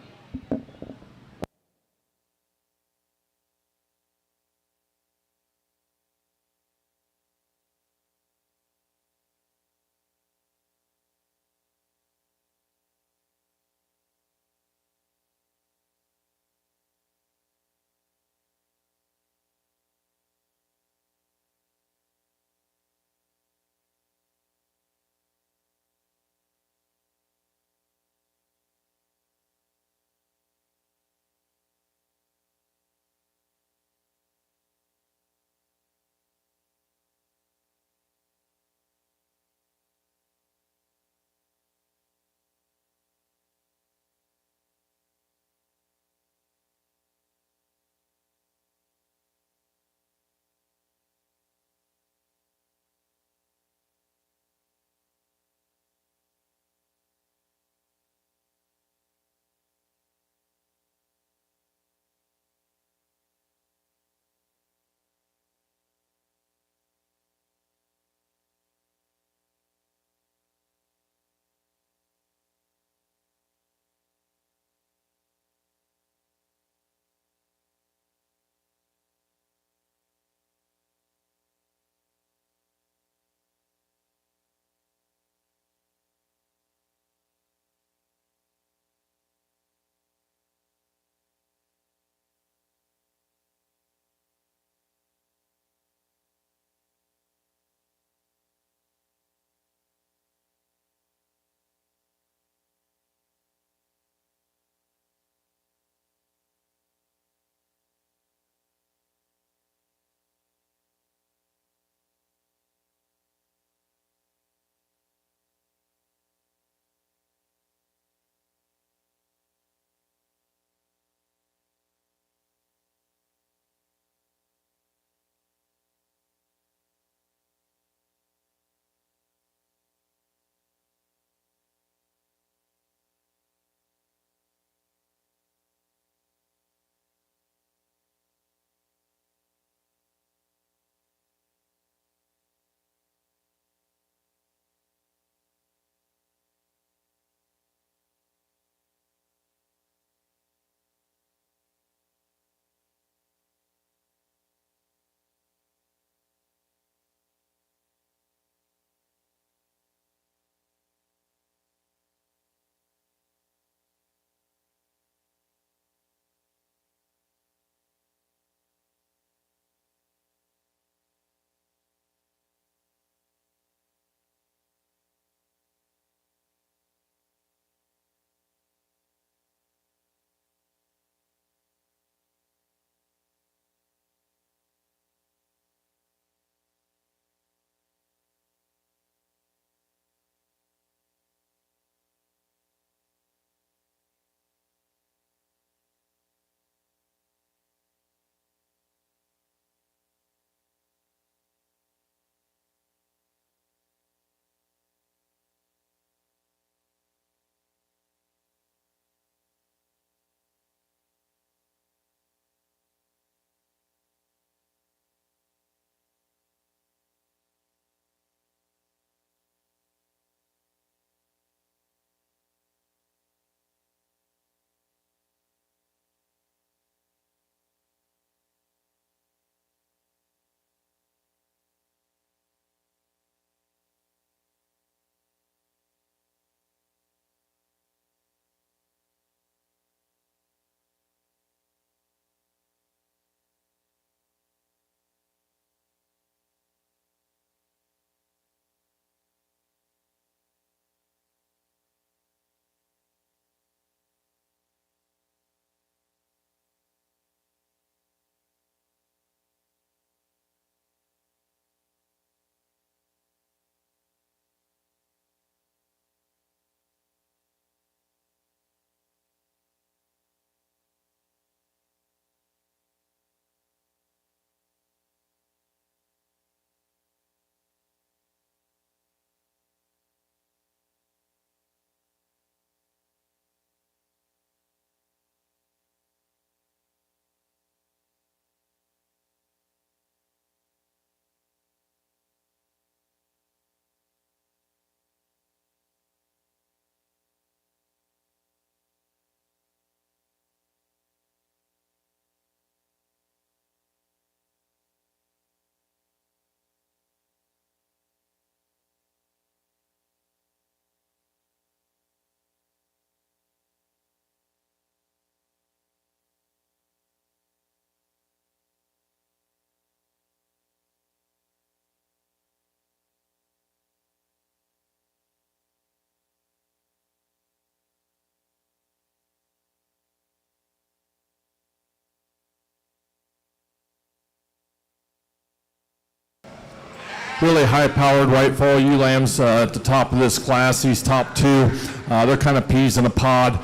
Speaker 2: Really high-powered white fall ewe lambs at the top of this class. These top two, they're kind of peas in a pod.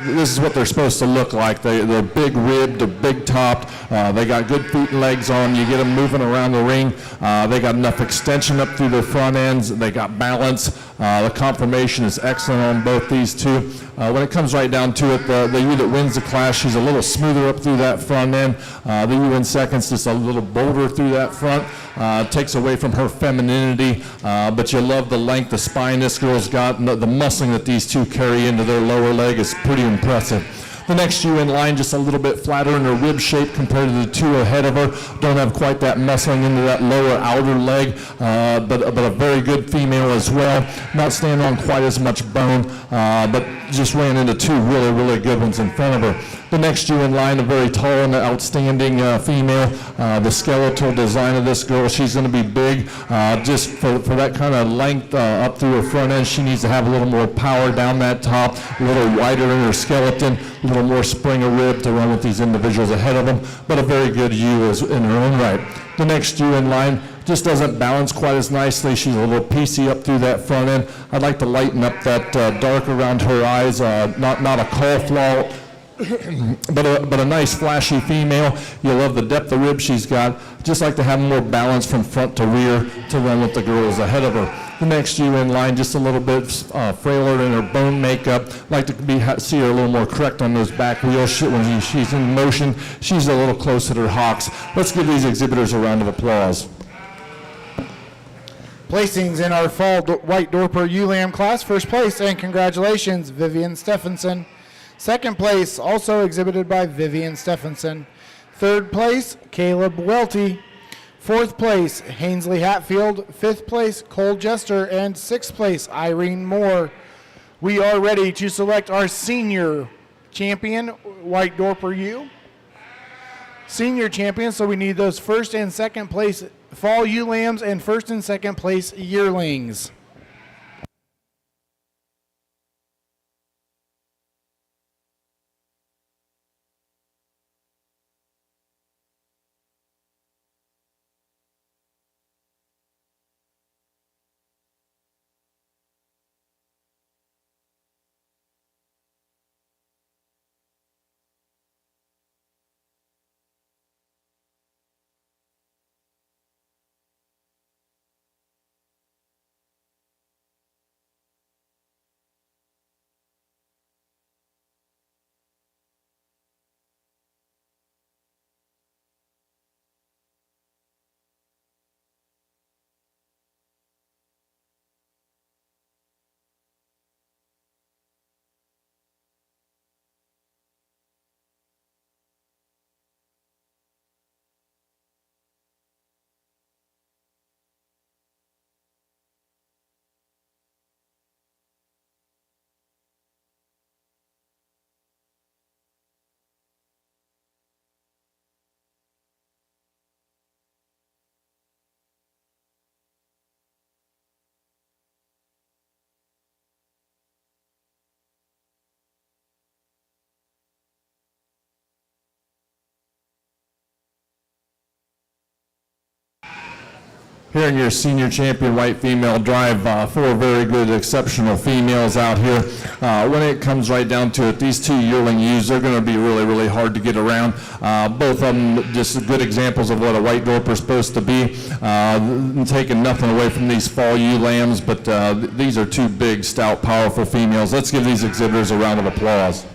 Speaker 2: This is what they're supposed to look like. They're big ribbed, they're big topped. They got good feet and legs on. You get them moving around the ring. They got enough extension up through their front ends. They got balance. The conformation is excellent on both these two. When it comes right down to it, the ewe that wins the class, she's a little smoother up through that front end. The ewe in second's just a little bolder through that front. Takes away from her femininity, but you love the length, the spine this girl's got, and the muscling that these two carry into their lower leg is pretty impressive. The next ewe in line, just a little bit flatter in her rib shape compared to the two ahead of her. Don't have quite that muscling into that lower outer leg, but a very good female as well. Not standing on quite as much bone, but just ran into two really, really good ones in front of her. The next ewe in line, a very tall and outstanding female. The skeletal design of this girl, she's going to be big. Just for that kind of length up through her front end, she needs to have a little more power down that top, a little wider in her skeleton, a little more spring of rib to run with these individuals ahead of them, but a very good ewe in her own right. The next ewe in line just doesn't balance quite as nicely. She's a little piecey up through that front end. I'd like to lighten up that dark around her eyes, not a cauliflower, but a nice flashy female. You love the depth of rib she's got. Just like to have more balance from front to rear to run with the girls ahead of her. The next ewe in line, just a little bit frailer in her bone makeup. Like to see her a little more correct on those back wheels. When she's in motion, she's a little closer to her hocks. Let's give these exhibitors a round of applause.
Speaker 1: Placings in our fall white Dorper ewe lamb class. First place, and congratulations, Vivian Stephenson. Second place, also exhibited by Vivian Stephenson. Third place, Caleb Welty. Fourth place, Hainsley Hatfield. Fifth place, Cole Jester. And sixth place, Irene Moore. We are ready to select our senior champion, white Dorper ewe. Senior champion, so we need those first and second place fall ewe lambs and first and second place yearlings.
Speaker 2: Here in your senior champion white female drive, four very good, exceptional females out here. When it comes right down to it, these two yearling ewes, they're going to be really, really hard to get around. Both of them just good examples of what a white Dorper is supposed to be. Taking nothing away from these fall ewe lambs, but these are two big, stout, powerful females. Let's give these exhibitors a round of applause.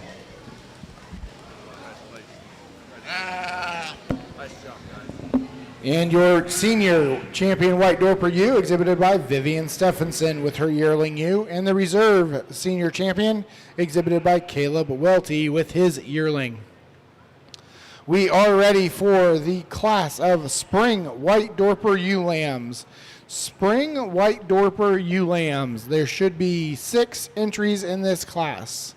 Speaker 1: And your senior champion white Dorper ewe exhibited by Vivian Stephenson with her yearling ewe, and the reserve senior champion exhibited by Caleb Welty with his yearling. We are ready for the class of spring white Dorper ewe lambs. Spring white Dorper ewe lambs. There should be 6 entries in this class.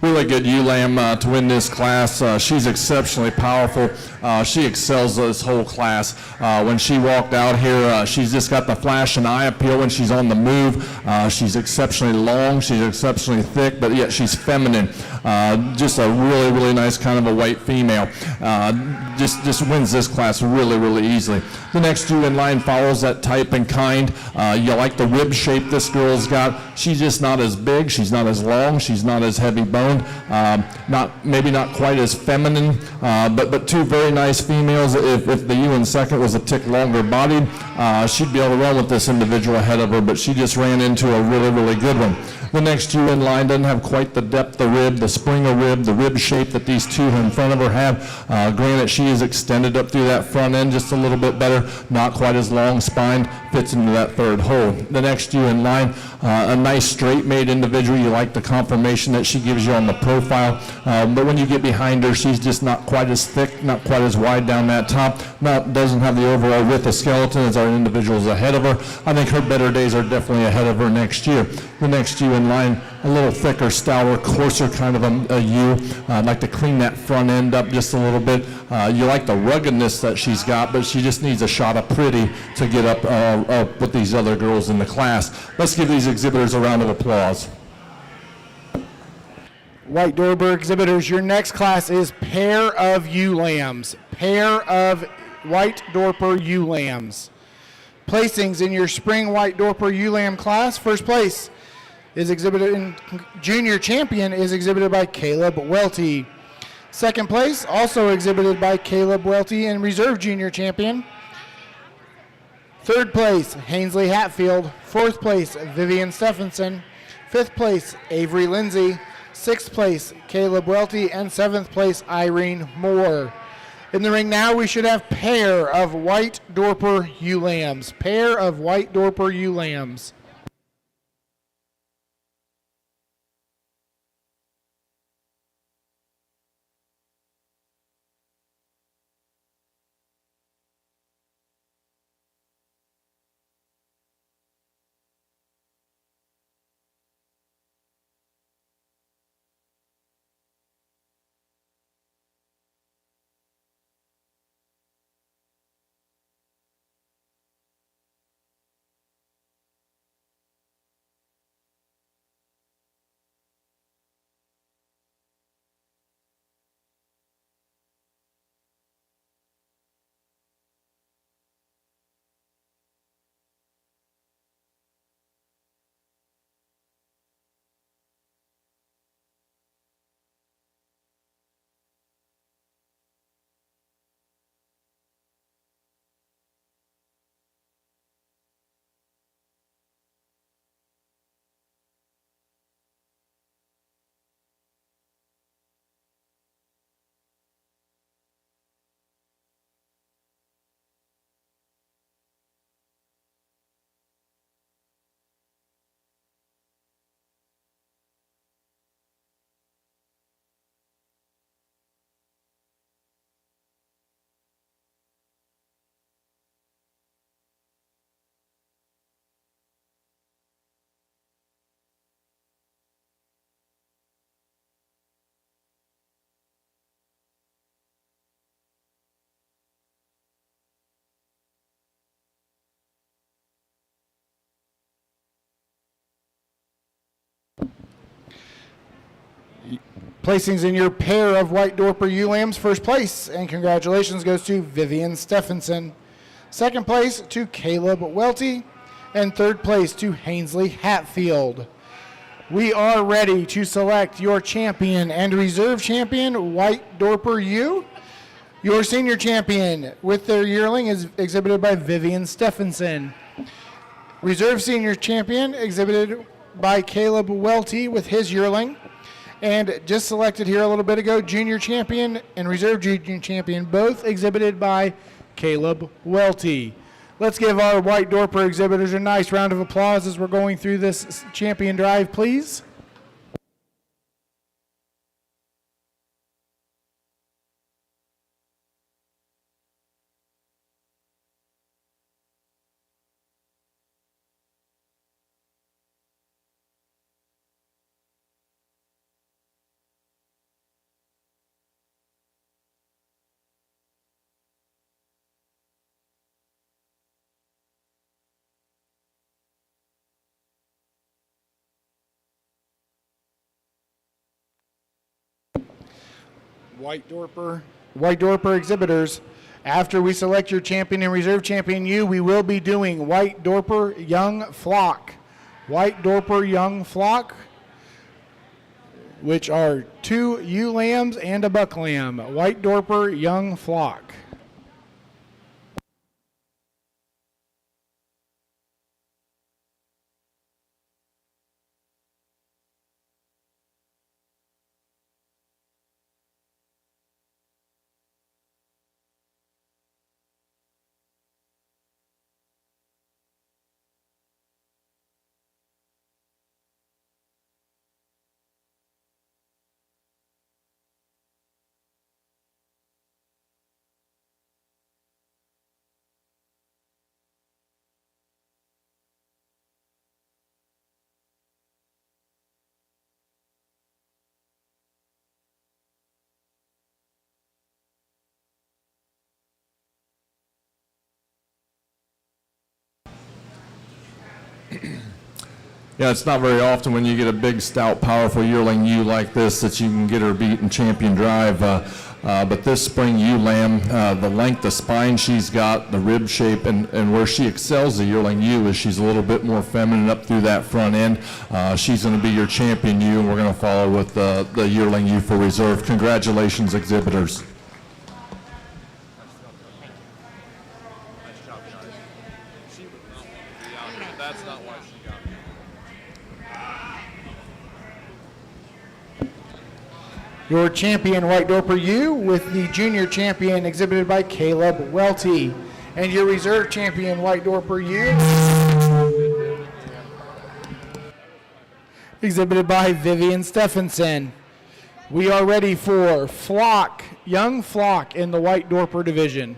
Speaker 2: Really good ewe lamb to win this class. She's exceptionally powerful. She excels this whole class. When she walked out here, she's just got the flash and eye appeal when she's on the move. She's exceptionally long. She's exceptionally thick, but yet she's feminine. Just a really, really nice kind of a white female. Just wins this class really, really easily. The next ewe in line follows that type and kind. You like the rib shape this girl's got. She's just not as big. She's not as long. She's not as heavy boned. Maybe not quite as feminine, but two very nice females. If the ewe in second was a tick longer bodied, she'd be able to run with this individual ahead of her, but she just ran into a really, really good one. The next ewe in line doesn't have quite the depth of rib, the spring of rib, the rib shape that these two in front of her have. Granted, she is extended up through that front end just a little bit better, not quite as long spined, fits into that third hole. The next ewe in line, a nice straight made individual. You like the conformation that she gives you on the profile, but when you get behind her, she's just not quite as thick, not quite as wide down that top, doesn't have the overall width of skeleton as our individuals ahead of her. I think her better days are definitely ahead of her next year. The next ewe in line, a little thicker, stouter, coarser kind of a ewe. I'd like to clean that front end up just a little bit. You like the ruggedness that she's got, but she just needs a shot of pretty to get up with these other girls in the class. Let's give these exhibitors a round of applause.
Speaker 1: White Dorper exhibitors, your next class is pair of ewe lambs. Pair of White Dorper ewe lambs. Placings in your spring White Dorper ewe lamb class. First place is exhibited in junior champion is exhibited by Caleb Welty. Second place also exhibited by Caleb Welty and reserve junior champion. Third place, Hainsley Hatfield. Fourth place, Vivian Stephenson. Fifth place, Avery Lindsay. Sixth place, Caleb Welty. And seventh place, Irene Moore. In the ring now, we should have pair of White Dorper ewe lambs. Pair of White Dorper ewe lambs. Placings in your pair of White Dorper ewe lambs. First place, and congratulations, goes to Vivian Stephenson. Second place to Caleb Welty. And third place to Hainsley Hatfield. We are ready to select your champion and reserve champion, White Dorper ewe. Your senior champion with their yearling is exhibited by Vivian Stephenson. Reserve senior champion exhibited by Caleb Welty with his yearling. And just selected here a little bit ago, junior champion and reserve junior champion, both exhibited by Caleb Welty. Let's give our White Dorper exhibitors a nice round of applause as we're going through this champion drive, please. White Dorper exhibitors. After we select your champion and reserve champion ewe, we will be doing White Dorper Young Flock. White Dorper Young Flock, which are 2 ewe lambs and a buck lamb. White Dorper Young Flock.
Speaker 2: Yeah, it's not very often when you get a big, stout, powerful yearling ewe like this that you can get her beat in champion drive. But this spring ewe lamb, the length of spine she's got, the rib shape, and where she excels the yearling ewe is she's a little bit more feminine up through that front end. She's going to be your champion ewe, and we're going to follow with the yearling ewe for reserve. Congratulations, exhibitors.
Speaker 1: Your champion White Dorper ewe with the junior champion exhibited by Caleb Welty. And your reserve champion White Dorper ewe exhibited by Vivian Stephenson. We are ready for Flock, Young Flock in the White Dorper division.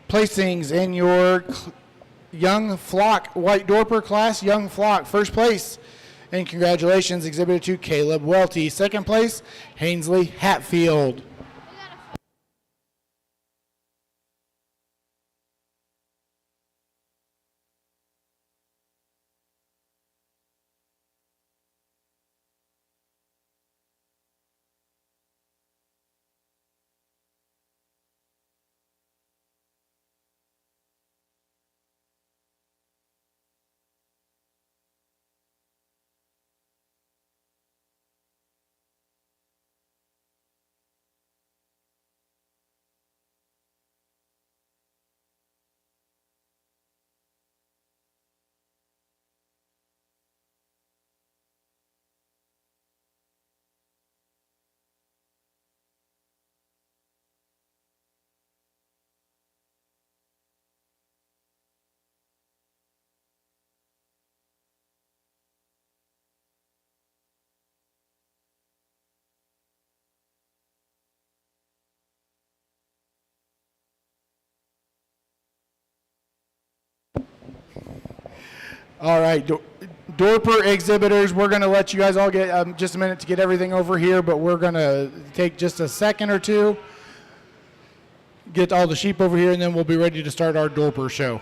Speaker 1: Placings in your Young Flock White Dorper class, Young Flock, first place. And congratulations exhibited to Caleb Welty. Second place, Hainsley Hatfield. All right, Dorper exhibitors, we're going to let you guys all get just a minute to get everything over here, but we're going to take just a second or two, get all the sheep over here, and then we'll be ready to start our Dorper show.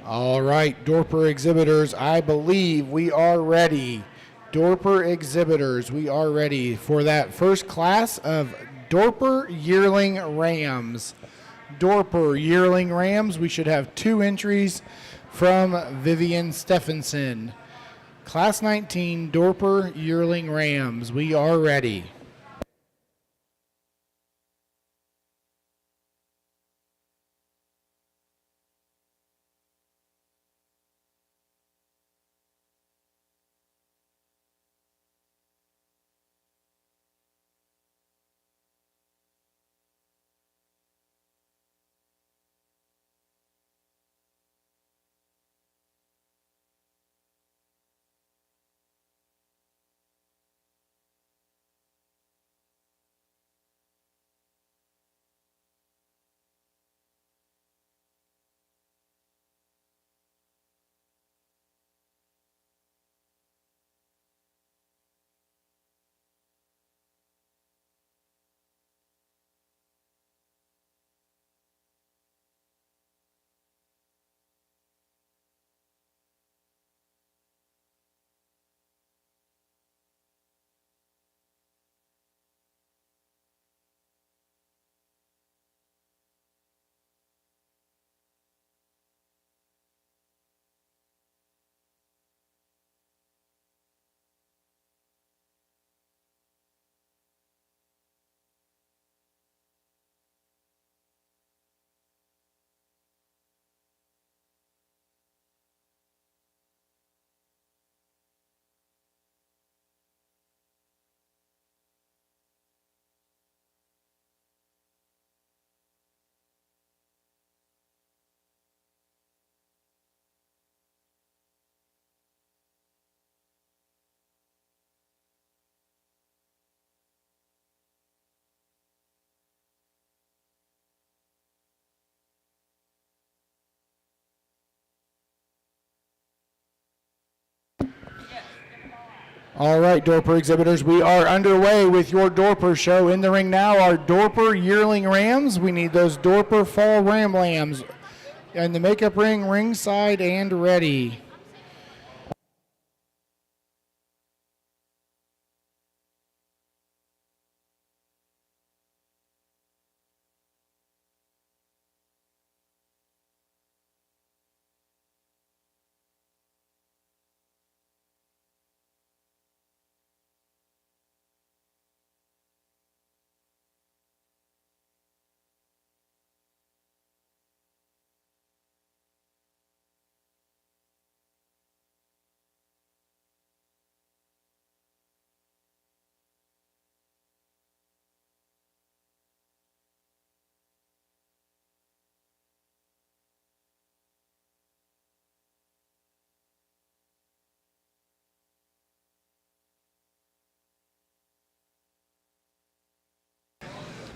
Speaker 1: All right, Dorper exhibitors, I believe we are ready. Dorper exhibitors, we are ready for that first class of Dorper yearling rams. Dorper yearling rams, we should have 2 entries from Vivian Stephenson. Class 19 Dorper yearling rams, we are ready. All right, Dorper exhibitors, we are underway with your Dorper show. In the ring now are Dorper yearling rams. We need those Dorper fall ram lambs. And the makeup ring, ringside and ready.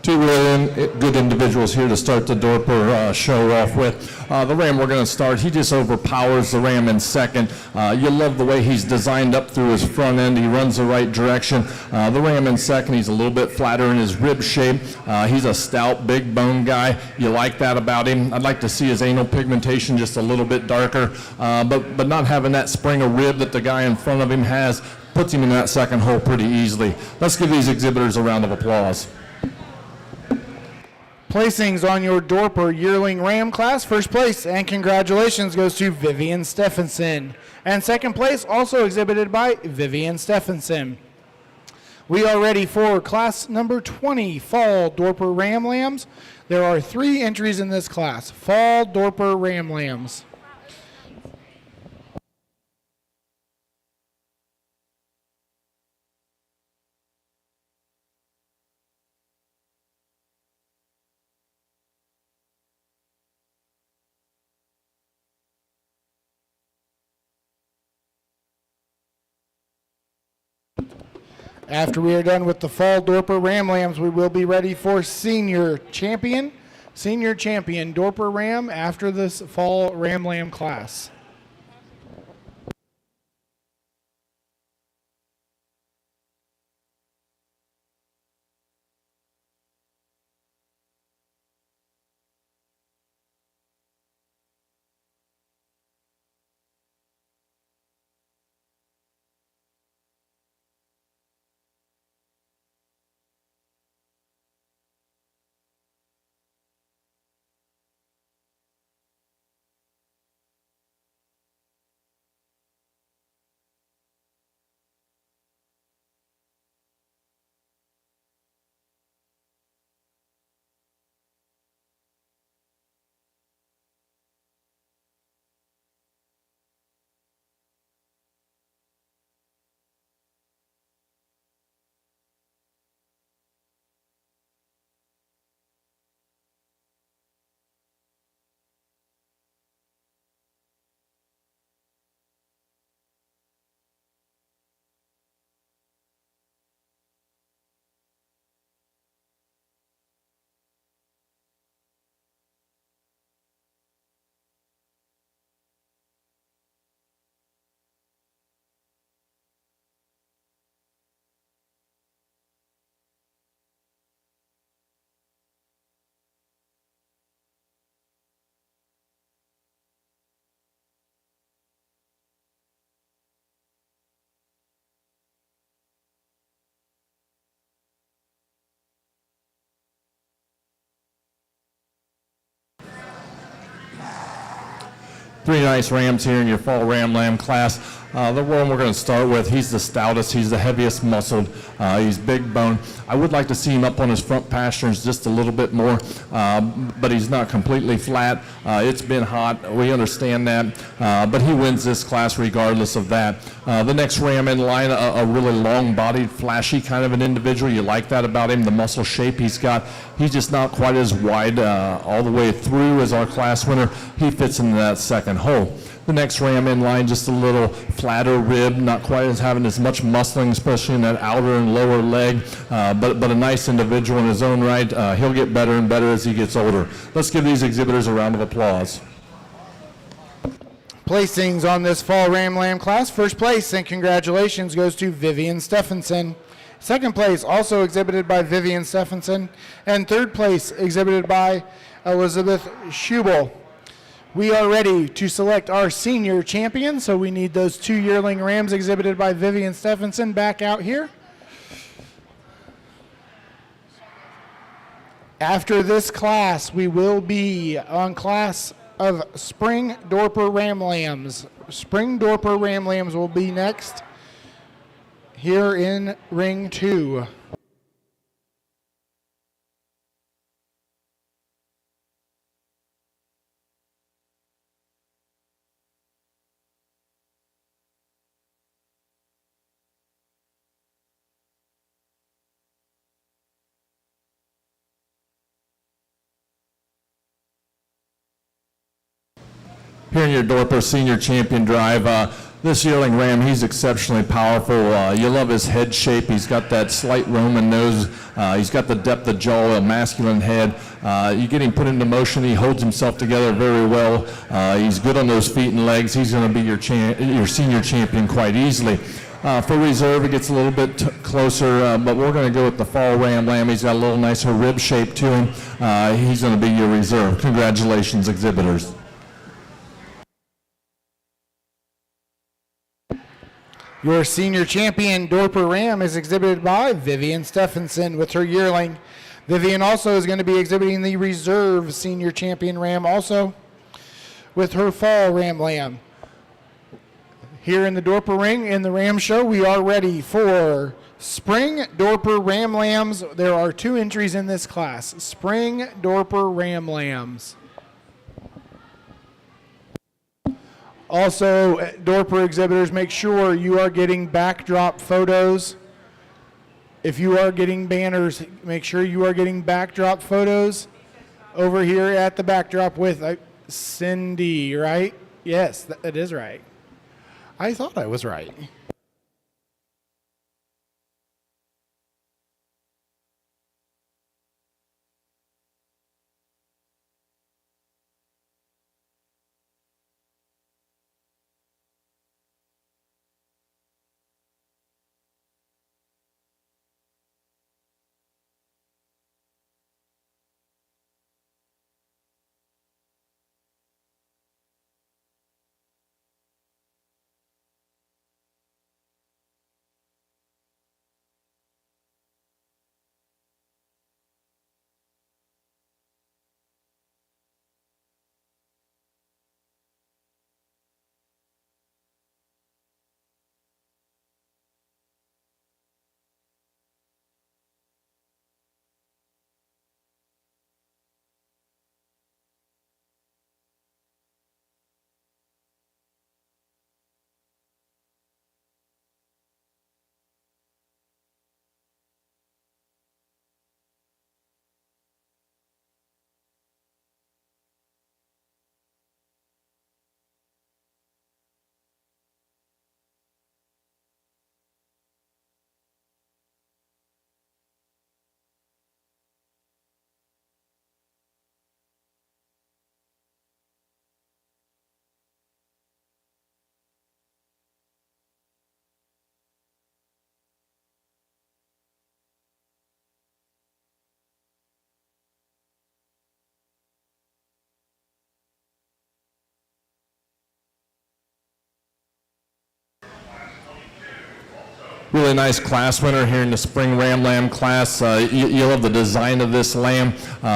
Speaker 2: Two really good individuals here to start the Dorper show off with. The Ram we're going to start, he just overpowers the Ram in second. You love the way he's designed up through his front end. He runs the right direction. The Ram in second, he's a little bit flatter in his rib shape. He's a stout, big bone guy. You like that about him. I'd like to see his anal pigmentation just a little bit darker, but not having that spring of rib that the guy in front of him has puts him in that second hole pretty easily. Let's give these exhibitors a round of applause.
Speaker 1: Placings on your Dorper yearling ram class. First place and congratulations goes to Vivian Stephenson. And second place also exhibited by Vivian Stephenson. We are ready for class number 20, Fall Dorper Ram Lambs. There are 3 entries in this class, Fall Dorper Ram Lambs. After we are done with the Fall Dorper Ram Lambs, we will be ready for Senior Champion Dorper Ram after this Fall Ram Lamb class.
Speaker 2: Three nice rams here in your fall ram lamb class. The one we're going to start with, he's the stoutest, he's the heaviest muscled, he's big bone. I would like to see him up on his front pastures just a little bit more, but he's not completely flat. It's been hot, we understand that, but he wins this class regardless of that. The next ram in line, a really long-bodied, flashy kind of an individual. You like that about him, the muscle shape he's got. He's just not quite as wide all the way through as our class winner. He fits into that second hole. The next ram in line, just a little flatter rib, not quite as having as much muscling, especially in that outer and lower leg, but a nice individual in his own right. He'll get better and better as he gets older. Let's give these exhibitors a round of applause.
Speaker 1: Placings on this fall Ram Lamb class. First place and congratulations goes to Vivian Stephenson. Second place also exhibited by Vivian Stephenson. And third place exhibited by Elizabeth Schubel. We are ready to select our senior champion, so we need those two yearling rams exhibited by Vivian Stephenson back out here. After this class, we will be on class of Spring Dorper Ram Lambs. Spring Dorper Ram Lambs will be next here in Ring 2.
Speaker 2: Here in your Dorper Senior Champion Drive, this yearling ram, he's exceptionally powerful. You love his head shape. He's got that slight Roman nose. He's got the depth of jaw, a masculine head. You get him put into motion. He holds himself together very well. He's good on those feet and legs. He's going to be your senior champion quite easily. For reserve, it gets a little bit closer, but we're going to go with the fall ram lamb. He's got a little nicer rib shape to him. He's going to be your reserve. Congratulations, exhibitors.
Speaker 1: Your senior champion, Dorper Ram, is exhibited by Vivian Stephenson with her yearling. Vivian also is going to be exhibiting the reserve senior champion ram also with her fall ram lamb. Here in the Dorper Ring, in the Ram Show, we are ready for Spring Dorper Ram Lambs. There are two entries in this class. Spring Dorper Ram Lambs. Also, Dorper exhibitors, make sure you are getting backdrop photos. If you are getting banners, make sure you are getting backdrop photos over here at the backdrop with Cindy, right? Yes, that is right. I thought I was right.
Speaker 2: really nice class winner here in the spring Ram Lamb class. You love the design of this lamb.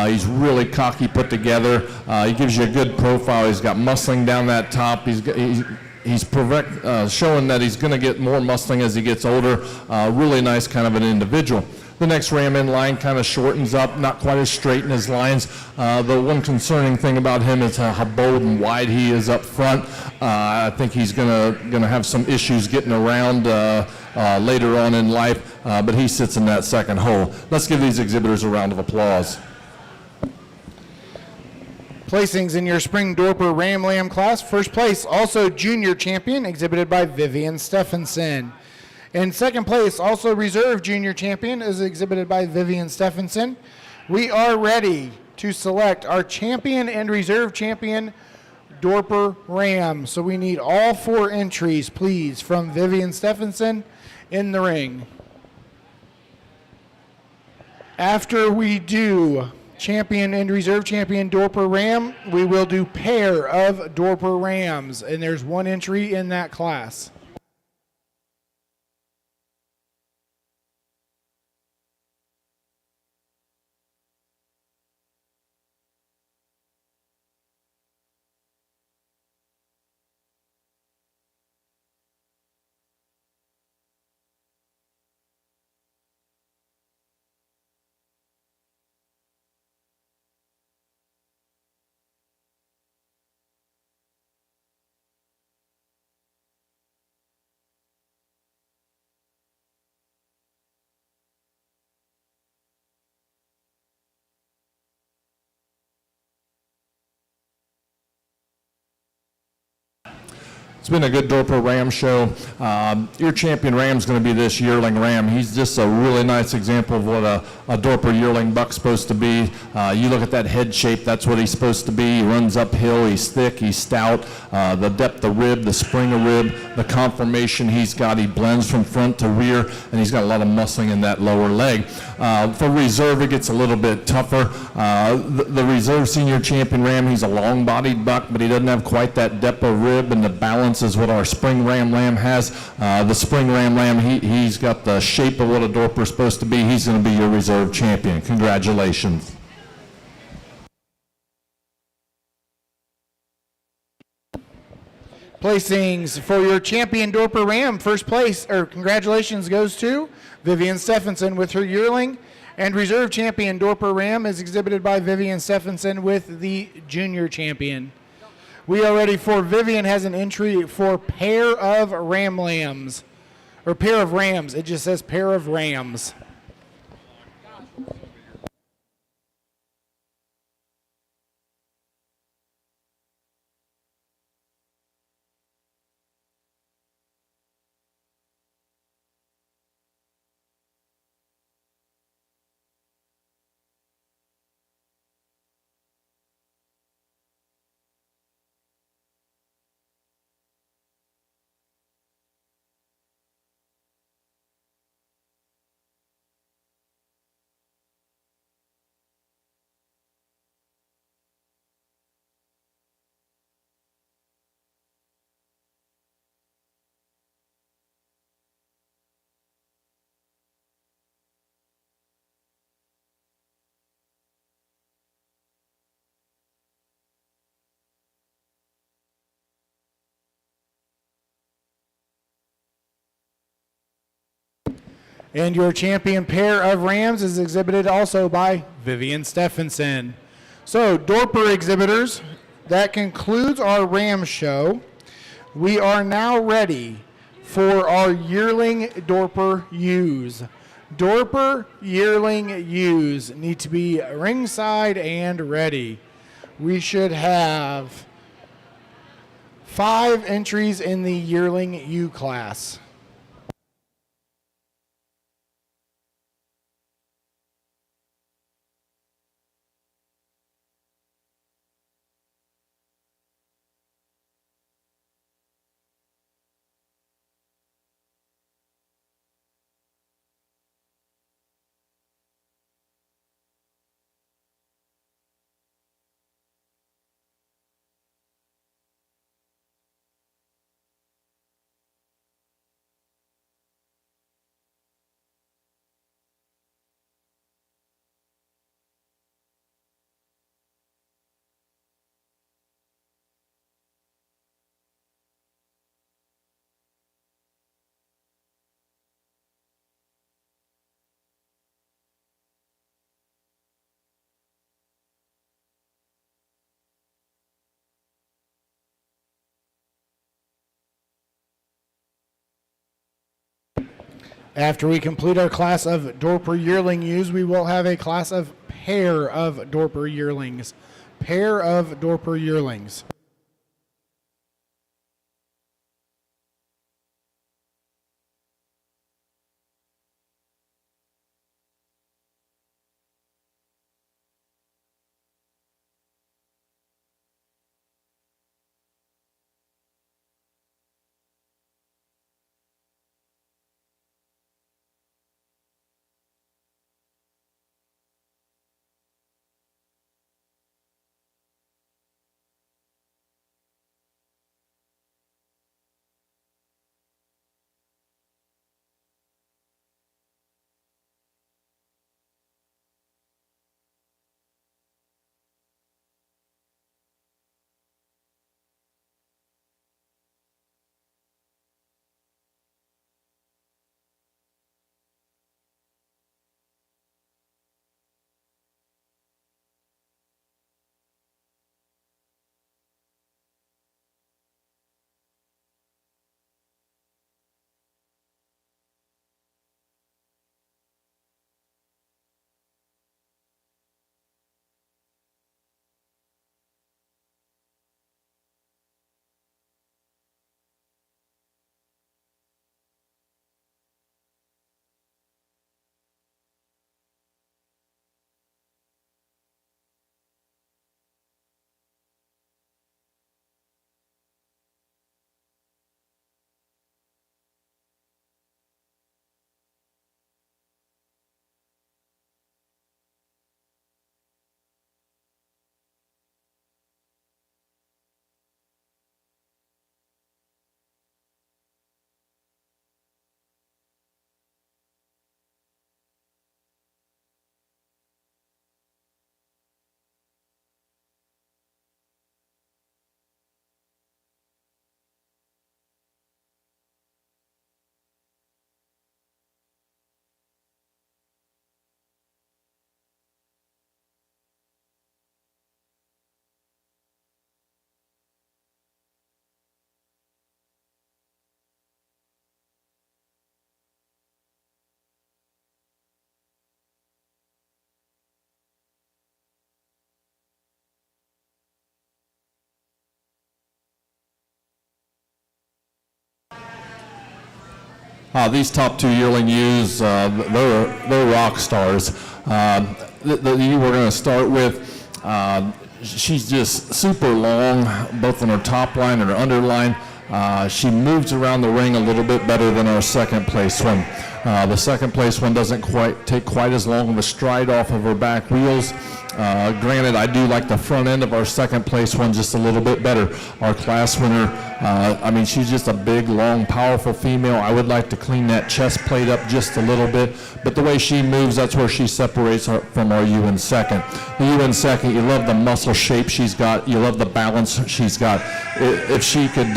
Speaker 2: He's really cocky put together. He gives you a good profile. He's got muscling down that top. He's showing that he's going to get more muscling as he gets older. Really nice kind of an individual. The next ram in line kind of shortens up, not quite as straight in his lines. The one concerning thing about him is how bold and wide he is up front. I think he's gonna have some issues getting around later on in life, but he sits in that second hole. Let's give these exhibitors a round of applause.
Speaker 1: Placings in your spring Dorper Ram Lamb class. First place, also junior champion, exhibited by Vivian Stephenson. In second place, also reserve junior champion, is exhibited by Vivian Stephenson. We are ready to select our champion and reserve champion Dorper Ram. So we need all 4 entries, please, from Vivian Stephenson in the ring. After we do champion and reserve champion Dorper Ram, we will do pair of Dorper Rams, and there's 1 entry in that class.
Speaker 2: It's been a good Dorper Ram show. Your champion ram is going to be this yearling ram. He's just a really nice example of what a Dorper yearling buck's supposed to be. You look at that head shape, that's what he's supposed to be. He runs uphill, he's thick, he's stout. The depth of rib, the spring of rib, the conformation he's got, he blends from front to rear, and he's got a lot of muscling in that lower leg. For reserve, it gets a little bit tougher. The reserve senior champion ram, he's a long-bodied buck, but he doesn't have quite that depth of rib and the balance is what our spring Ram Lamb has. The spring Ram Lamb, he's got the shape of what a Dorper is supposed to be. He's going to be your reserve champion. Congratulations.
Speaker 1: Placings for your champion Dorper Ram. First place, or congratulations, goes to Vivian Stephenson with her yearling. And reserve champion Dorper Ram is exhibited by Vivian Stephenson with the junior champion. We are ready for Vivian has an entry for pair of ram lambs, or pair of rams. It just says pair of rams. And your champion pair of rams is exhibited also by Vivian Stephenson. So, Dorper exhibitors, that concludes our ram show. We are now ready for our yearling Dorper ewes. Dorper yearling ewes need to be ringside and ready. We should have 5 entries in the yearling ewe class. After we complete our class of Dorper yearling ewes, we will have a class of pair of Dorper yearlings. Pair of Dorper yearlings.
Speaker 2: These top two yearling ewes, they're rock stars. The ewe we're going to start with, she's just super long, both on her top line and her underline. She moves around the ring a little bit better than our second place one. The second place one doesn't take quite as long of a stride off of her back wheels. Granted, I do like the front end of our second place one just a little bit better. Our class winner, she's just a big, long, powerful female. I would like to clean that chest plate up just a little bit, but the way she moves, that's where she separates from our ewe in second. The ewe in second, you love the muscle shape she's got. You love the balance she's got. If she could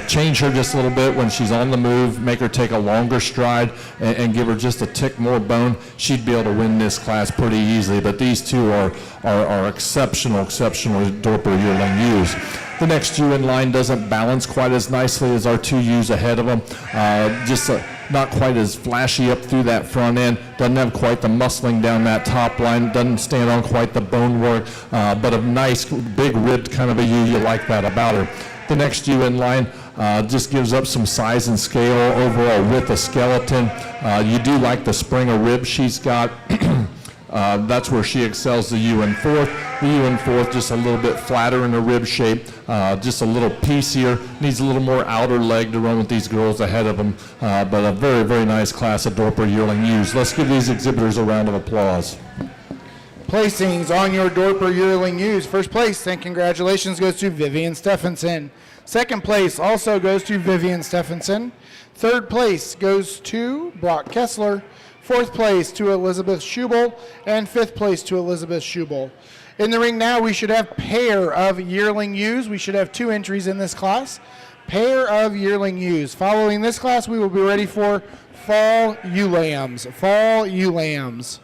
Speaker 2: change her just a little bit when she's on the move, make her take a longer stride, and give her just a tick more bone, she'd be able to win this class pretty easily. But these two are exceptional Dorper yearling ewes. The next ewe in line doesn't balance quite as nicely as our two ewes ahead of them. Not quite as flashy up through that front end. Doesn't have quite the muscling down that top line. Doesn't stand on quite the bone work, but a nice big ribbed kind of a ewe. You like that about her. The next ewe in line just gives up some size and scale overall with the skeleton. You do like the spring of rib she's got. That's where she excels the ewe in fourth. The ewe in fourth just a little bit flatter in the rib shape, just a little piecier, needs a little more outer leg to run with these girls ahead of them, but a very, very nice class of Dorper yearling ewes. Let's give these exhibitors a round of applause.
Speaker 1: Placings on your Dorper yearling ewes. First place and congratulations goes to Vivian Stephenson. Second place also goes to Vivian Stephenson. Third place goes to Brock Kessler. Fourth place to Elizabeth Schubel, and fifth place to Elizabeth Schubel. In the ring now, we should have pair of yearling ewes. We should have 2 entries in this class. Pair of yearling ewes. Following this class, we will be ready for fall ewe lambs. Fall ewe lambs.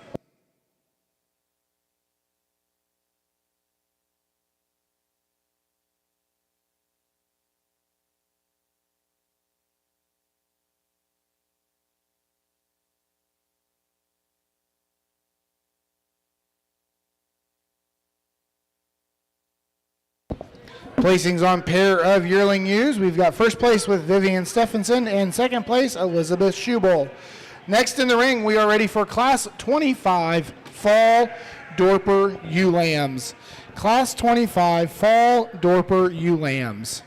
Speaker 1: Placings on pair of yearling ewes. We've got first place with Vivian Stephenson and second place Elizabeth Schubel. Next in the ring, we are ready for Class 25 Fall Dorper Ewe Lambs. Class 25 Fall Dorper Ewe Lambs.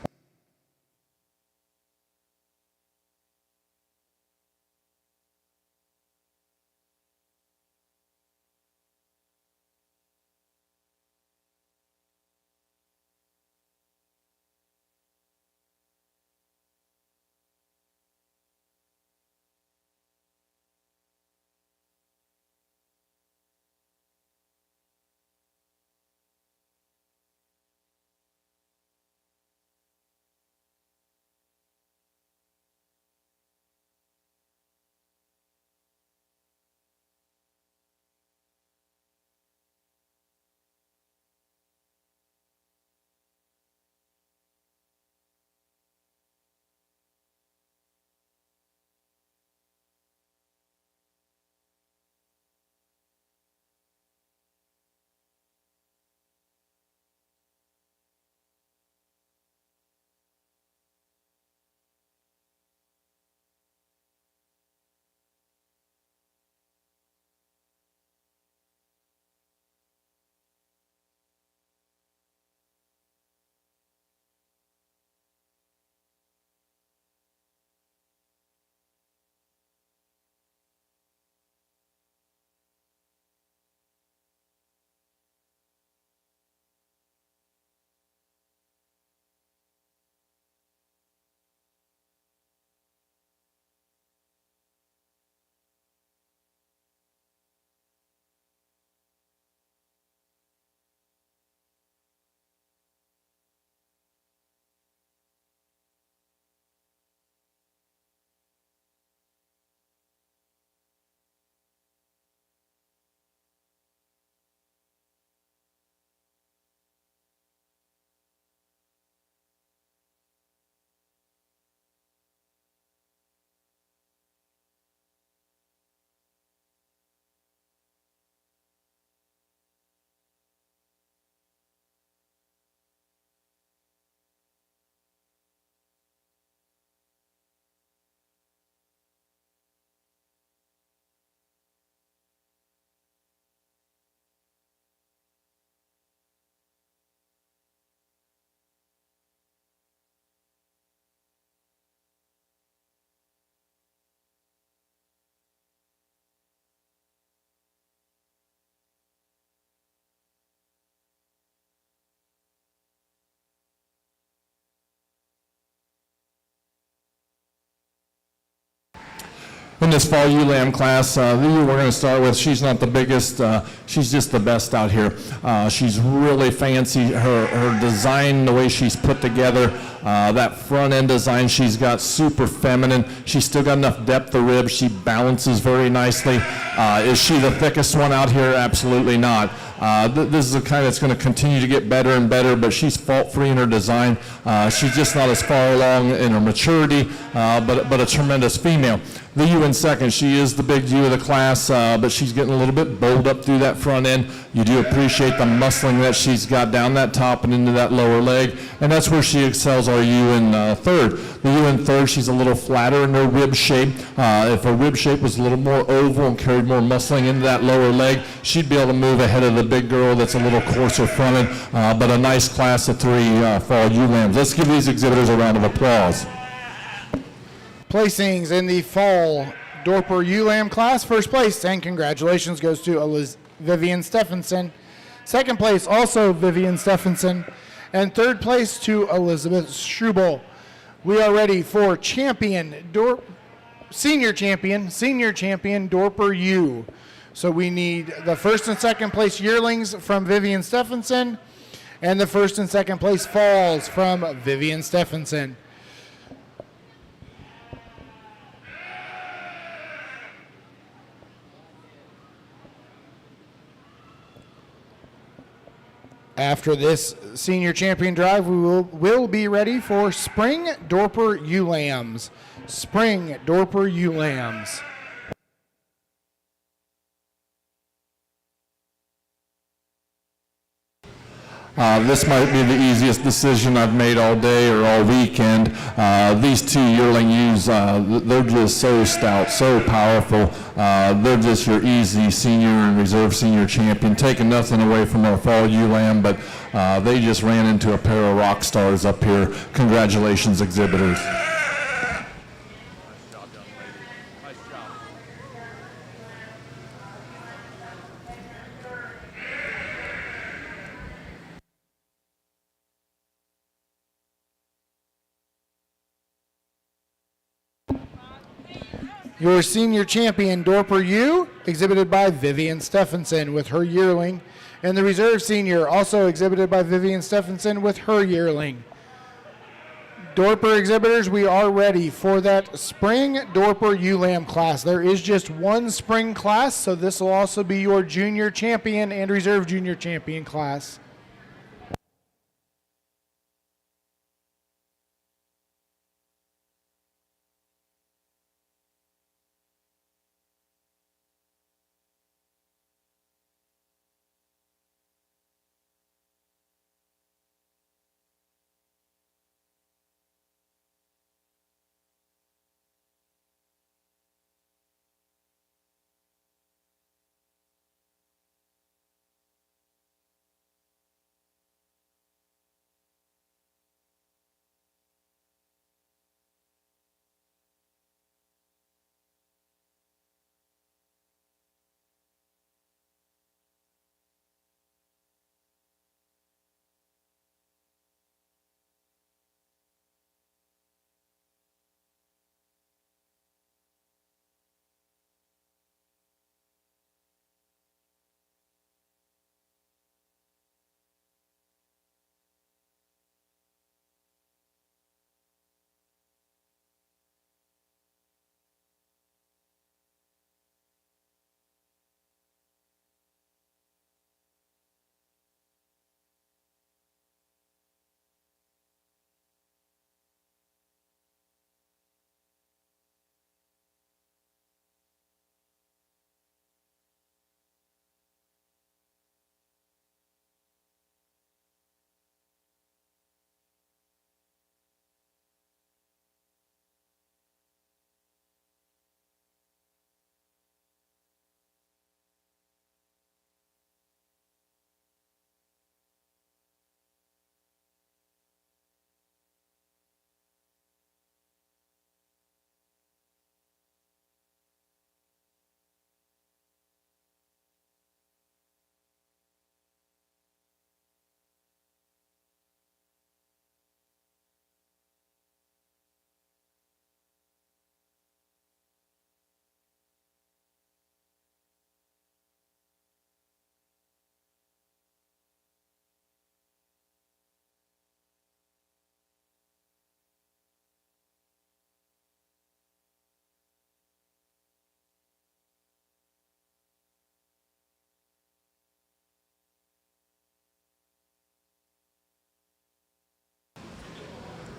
Speaker 2: In this fall ewe lamb class, the ewe we're going to start with, she's not the biggest, she's just the best out here. She's really fancy. Her design, the way she's put together, that front end design she's got, super feminine. She's still got enough depth of rib. She balances very nicely. Is she the thickest one out here? Absolutely not. This is a kind that's going to continue to get better and better, but she's fault-free in her design. She's just not as far along in her maturity, but a tremendous female. The ewe in second, she is the big ewe of the class, but she's getting a little bit bowled up through that front end. You do appreciate the muscling that she's got down that top and into that lower leg, and that's where she excels our ewe in third. The ewe in third, she's a little flatter in her rib shape. If her rib shape was a little more oval and carried more muscling into that lower leg, she'd be able to move ahead of the big girl that's a little coarser fronted, but a nice class of three fall ewe lambs. Let's give these exhibitors a round of applause.
Speaker 1: Placings in the fall Dorper ewe lamb class. First place and congratulations goes to Vivian Stephenson. Second place also Vivian Stephenson. And third place to Elizabeth Schubel. We are ready for senior champion Dorper ewe. So we need the first and second place yearlings from Vivian Stephenson and the first and second place falls from Vivian Stephenson. After this senior champion drive, we will be ready for Spring Dorper ewe lambs. Spring Dorper ewe lambs.
Speaker 2: This might be the easiest decision I've made all day or all weekend. These two yearling ewes, they're just so stout, so powerful. They're just your easy senior and reserve senior champion, taking nothing away from our fall ewe lamb, but they just ran into a pair of rock stars up here. Congratulations, exhibitors.
Speaker 1: Your senior champion, Dorper ewe, exhibited by Vivian Stephenson with her yearling. And the reserve senior, also exhibited by Vivian Stephenson with her yearling. Dorper exhibitors, we are ready for that spring Dorper ewe lamb class. There is just one spring class, so this will also be your junior champion and reserve junior champion class.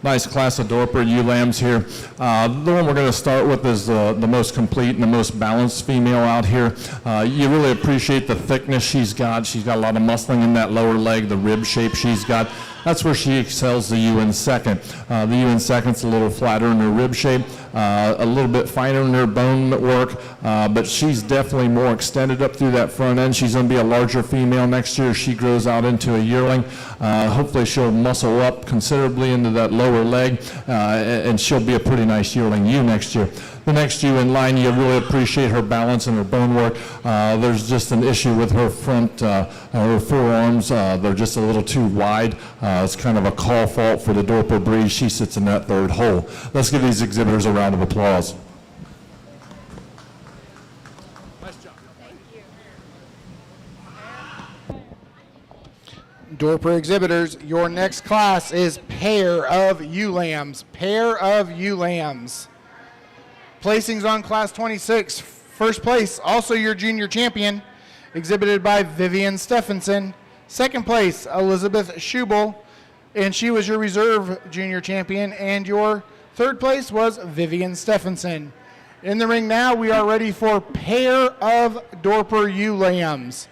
Speaker 2: Nice class of Dorper ewe lambs here. The one we're going to start with is the most complete and the most balanced female out here. You really appreciate the thickness she's got. She's got a lot of muscling in that lower leg, the rib shape she's got. That's where she excels the ewe in second. The ewe in second's a little flatter in her rib shape, a little bit finer in her bone work, but she's definitely more extended up through that front end. She's going to be a larger female next year as she grows out into a yearling. Hopefully she'll muscle up considerably into that lower leg, and she'll be a pretty nice yearling ewe next year. The next ewe in line, you really appreciate her balance and her bone work. There's just an issue with her front, her forearms. They're just a little too wide. It's kind of a call fault for the Dorper breed. She sits in that third hole. Let's give these exhibitors a round of applause.
Speaker 1: Dorper exhibitors, your next class is pair of ewe lambs. Pair of ewe lambs. Placings on class 26. First place, also your junior champion, exhibited by Vivian Stephenson. Second place, Elizabeth Schubel, and she was your reserve junior champion. And your third place was Vivian Stephenson. In the ring now, we are ready for pair of Dorper ewe lambs.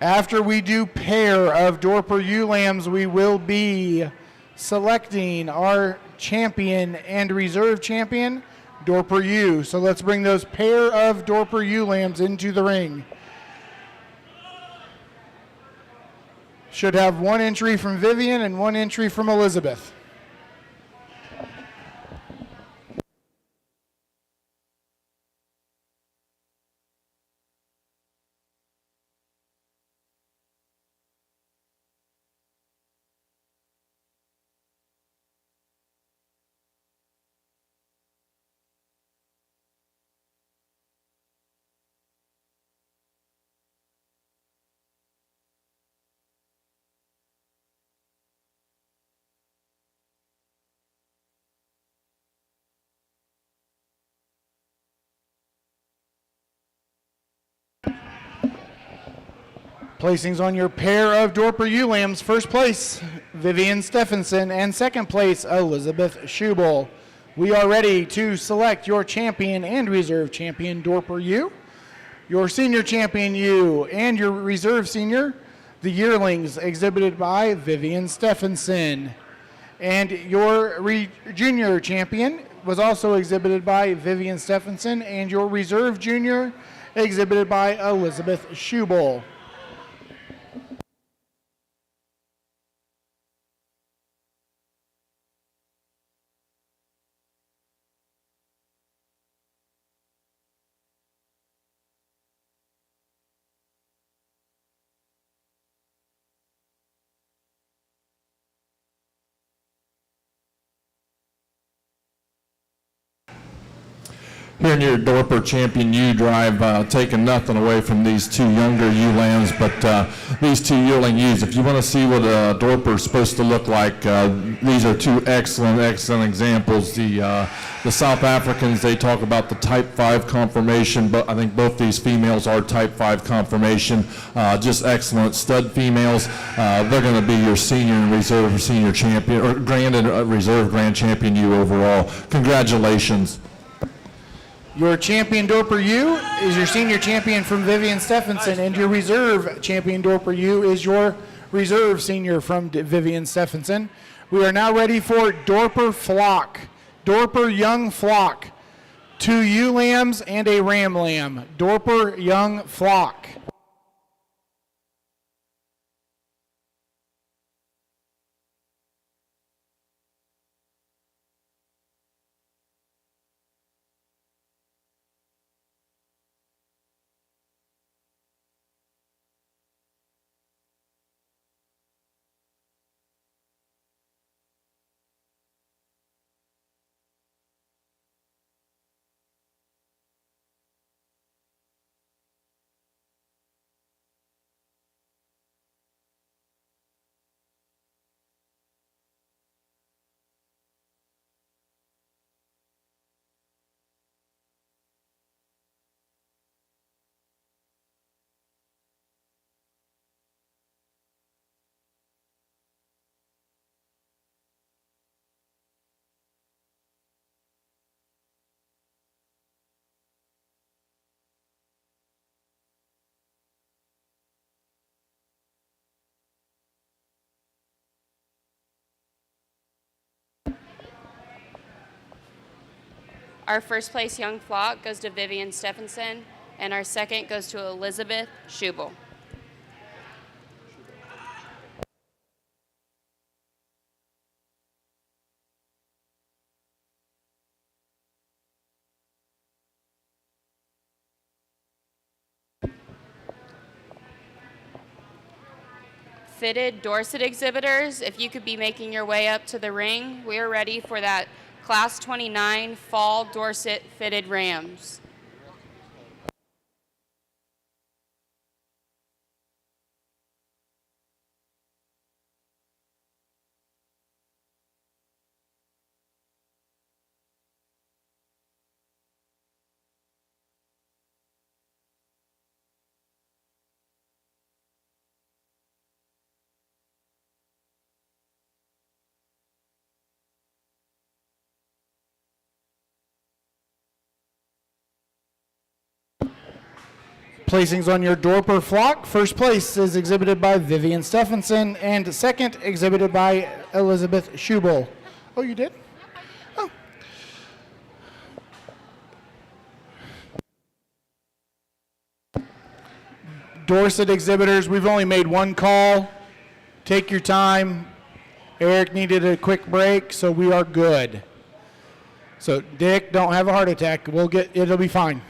Speaker 1: After we do pair of Dorper ewe lambs, we will be selecting our champion and reserve champion, Dorper ewe. So let's bring those pair of Dorper ewe lambs into the ring. Should have one entry from Vivian and one entry from Elizabeth. Placings on your pair of Dorper ewe lambs. First place, Vivian Stephenson, and second place, Elizabeth Schubel. We are ready to select your champion and reserve champion, Dorper ewe, your senior champion ewe, and your reserve senior, the yearlings, exhibited by Vivian Stephenson. And your junior champion was also exhibited by Vivian Stephenson, and your reserve junior exhibited by Elizabeth Schubel.
Speaker 2: Here near Dorper Champion ewe drive, taking nothing away from these two younger ewe lambs, but these two yearling ewes, if you want to see what Dorper is supposed to look like, these are two excellent examples. The South Africans, they talk about the type 5 conformation, but I think both these females are type 5 conformation. Just excellent stud females. They're going to be your senior and reserve senior champion, or grand and reserve grand champion ewe overall. Congratulations.
Speaker 1: Your champion Dorper ewe is your senior champion from Vivian Stephenson, and your reserve champion Dorper ewe is your reserve senior from Vivian Stephenson. We are now ready for Dorper flock, Dorper young flock, 2 ewe lambs and a ram lamb, Dorper young flock.
Speaker 3: Our first place young flock goes to Vivian Stephenson, and our second goes to Elizabeth Schubel. Fitted Dorset exhibitors, if you could be making your way up to the ring, we are ready for that Class 29 Fall Dorset Fitted Rams.
Speaker 1: Placings on your Dorper flock. First place is exhibited by Vivian Stephenson, and second exhibited by Elizabeth Schubel. Oh, you did? Oh. Dorset exhibitors, we've only made one call. Take your time. Eric needed a quick break, so we are good. So, Dick, don't have a heart attack. It'll be fine.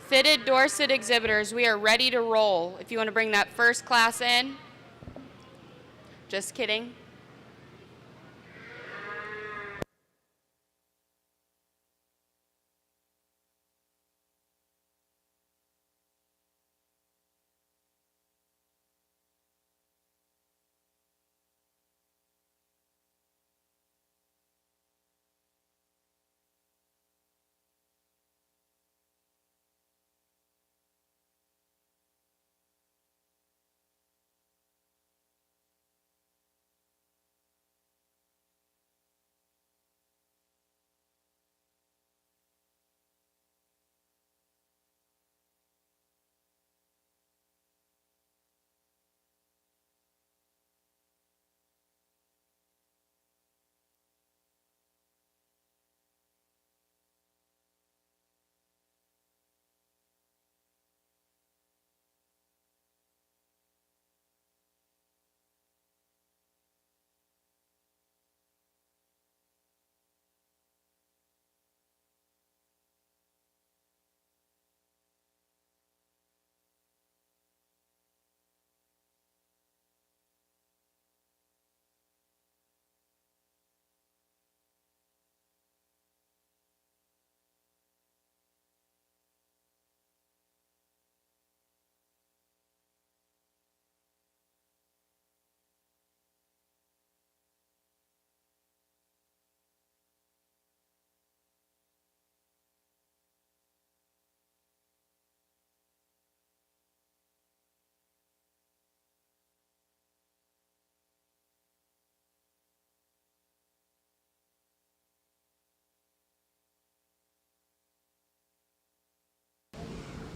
Speaker 3: Fitted Dorset exhibitors, we are ready to roll. If you want to bring that first class in. Just kidding.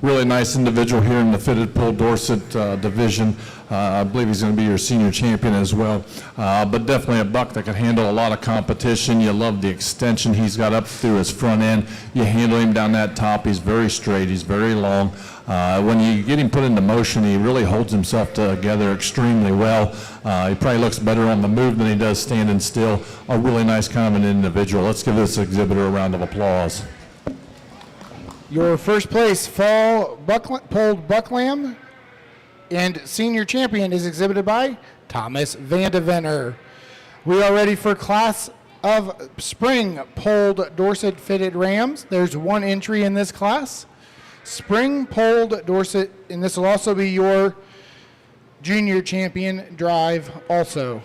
Speaker 2: Really nice individual here in the fitted pull Dorset division. I believe he's going to be your senior champion as well. But definitely a buck that can handle a lot of competition. You love the extension he's got up through his front end. You handle him down that top. He's very straight. He's very long. When you get him put into motion, he really holds himself together extremely well. He probably looks better on the move than he does standing still. A really nice kind of an individual. Let's give this exhibitor a round of applause.
Speaker 1: Your first place fall polled bucklam and senior champion is exhibited by Thomas Vandevenner. We are ready for class of spring polled Dorset fitted rams. There's one entry in this class. Spring polled Dorset, and this will also be your junior champion drive also.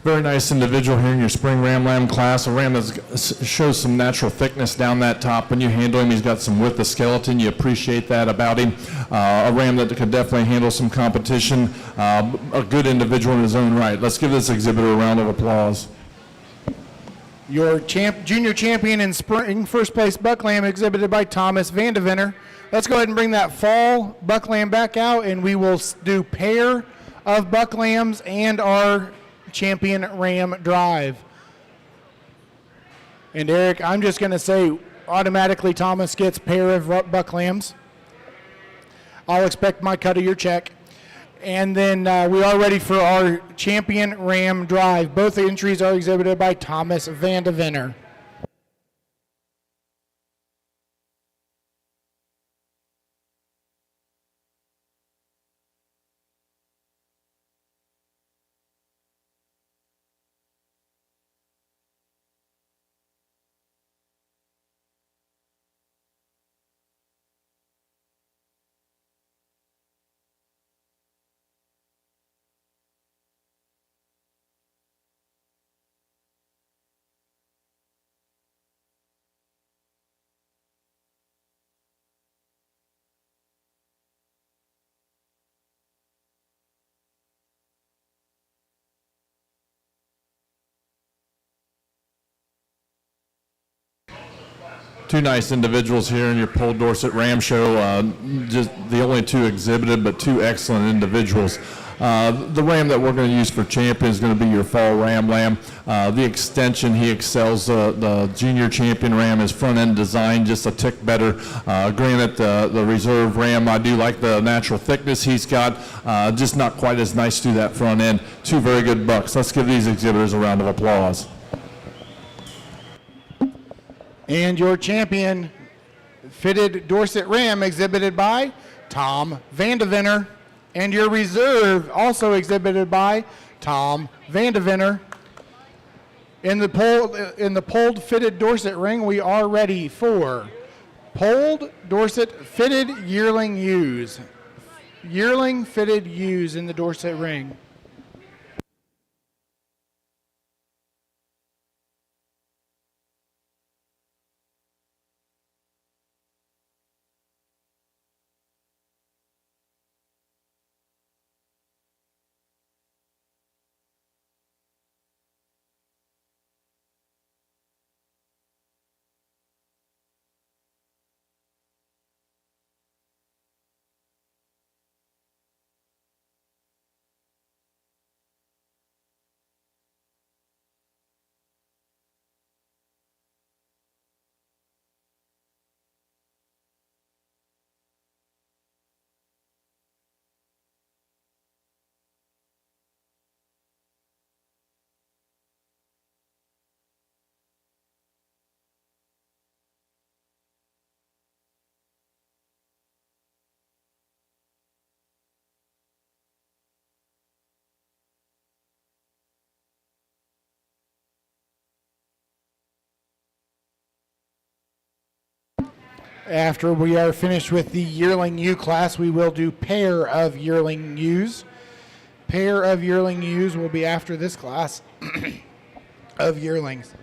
Speaker 2: Very nice individual here in your spring ram lamb class. A ram that shows some natural thickness down that top. When you handle him, he's got some width of skeleton. You appreciate that about him. A ram that could definitely handle some competition. A good individual in his own right. Let's give this exhibitor a round of applause.
Speaker 1: Your junior champion in spring first place bucklam exhibited by Thomas Vandevenner. Let's go ahead and bring that fall bucklam back out, and we will do pair of bucklams and our champion ram drive. And Eric, I'm just going to say automatically Thomas gets pair of bucklams. I'll expect my cut of your check. And then we are ready for our champion ram drive. Both entries are exhibited by Thomas Vandevenner.
Speaker 2: Two nice individuals here in your Pole Dorset Ram Show. Just the only two exhibited, but two excellent individuals. The ram that we're going to use for champion is going to be your fall ram lamb. The extension, he excels. The junior champion ram is front end design just a tick better. Granted, the reserve ram, I do like the natural thickness he's got, just not quite as nice through that front end. Two very good bucks. Let's give these exhibitors a round of applause.
Speaker 1: And your champion fitted Dorset ram exhibited by Tom Vandevenner. And your reserve also exhibited by Tom Vandevenner. In the polled fitted Dorset ring, we are ready for polled Dorset fitted yearling ewes. Yearling fitted ewes in the Dorset ring. After we are finished with the yearling ewe class, we will do pair of yearling ewes. Pair of yearling ewes will be after this class of yearlings.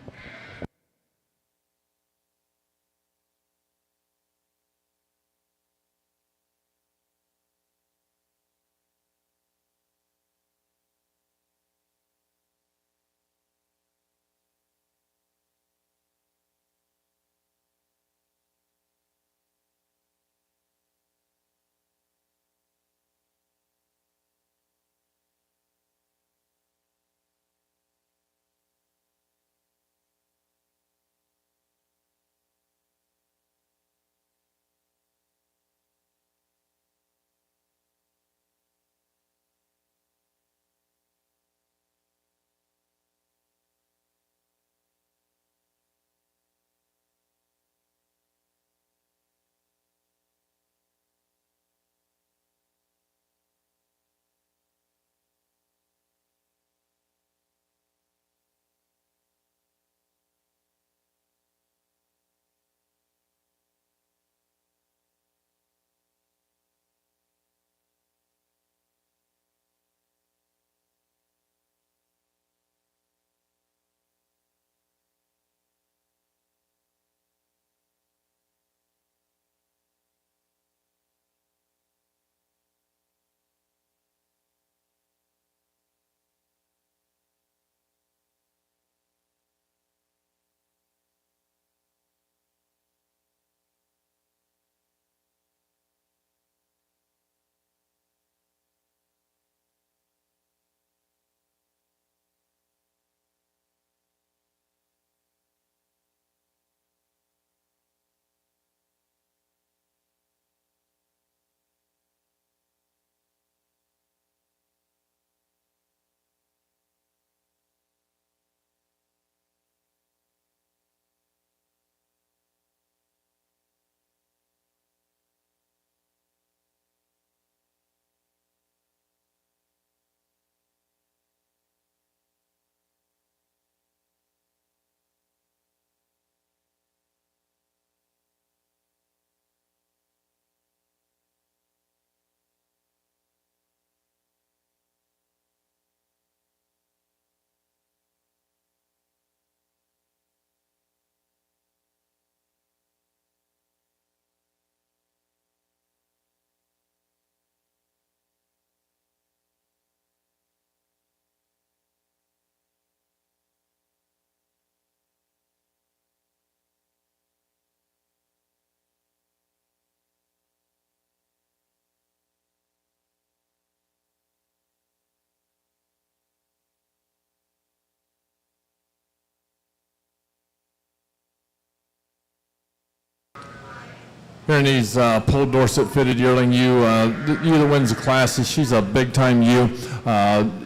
Speaker 2: Here in these Pole Dorset fitted yearling ewe, the ewe that wins the class, she's a big time ewe.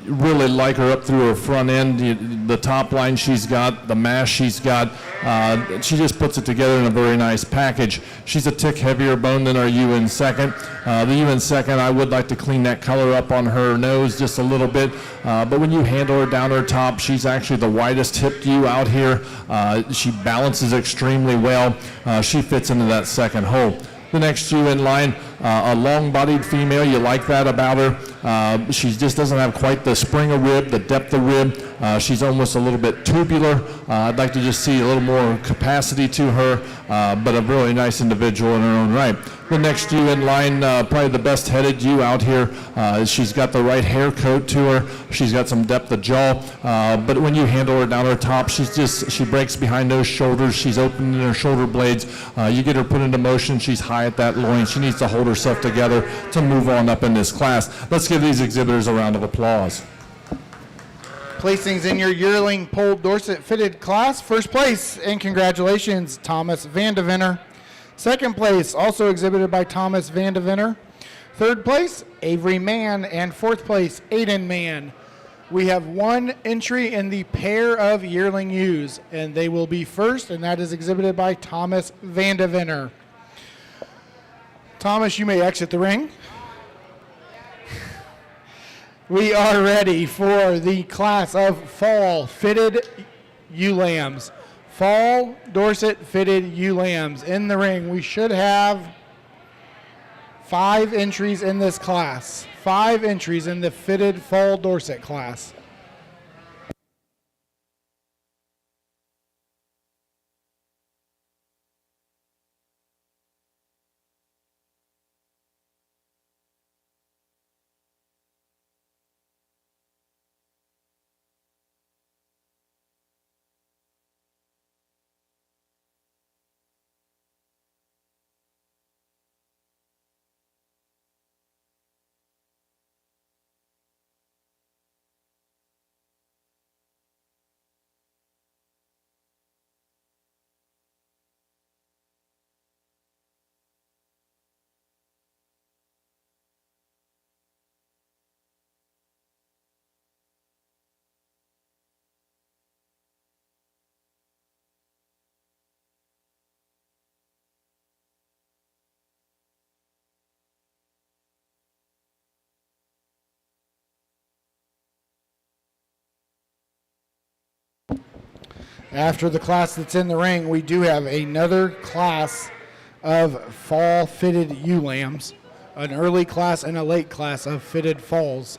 Speaker 2: Really like her up through her front end, the top line she's got, the mash she's got. She just puts it together in a very nice package. She's a tick heavier bone than our ewe in second. The ewe in second, I would like to clean that color up on her nose just a little bit. But when you handle her down her top, she's actually the widest hipped ewe out here. She balances extremely well. She fits into that second hole. The next ewe in line, a long-bodied female. You like that about her. She just doesn't have quite the spring of rib, the depth of rib. She's almost a little bit tubular. I'd like to just see a little more capacity to her, but a really nice individual in her own right. The next ewe in line, probably the best headed ewe out here. She's got the right hair coat to her. She's got some depth of jaw, but when you handle her down her top, she breaks behind those shoulders. She's open in her shoulder blades. You get her put into motion. She's high at that loin. She needs to hold herself together to move on up in this class. Let's give these exhibitors a round of applause.
Speaker 1: Placings in your yearling Pole Dorset fitted class. First place, and congratulations, Thomas Vandevenner. Second place, also exhibited by Thomas Vandevenner. Third place, Avery Mann. And fourth place, Aiden Mann. We have one entry in the pair of yearling ewes, and they will be first, and that is exhibited by Thomas Vandevenner. Thomas, you may exit the ring. We are ready for the class of fall fitted ewe lambs. fall Dorset fitted ewe lambs in the ring. We should have 5 entries in this class. 5 entries in the fitted fall Dorset class. After the class that's in the ring, we do have another class of fall fitted ewe lambs, an early class and a late class of fitted falls.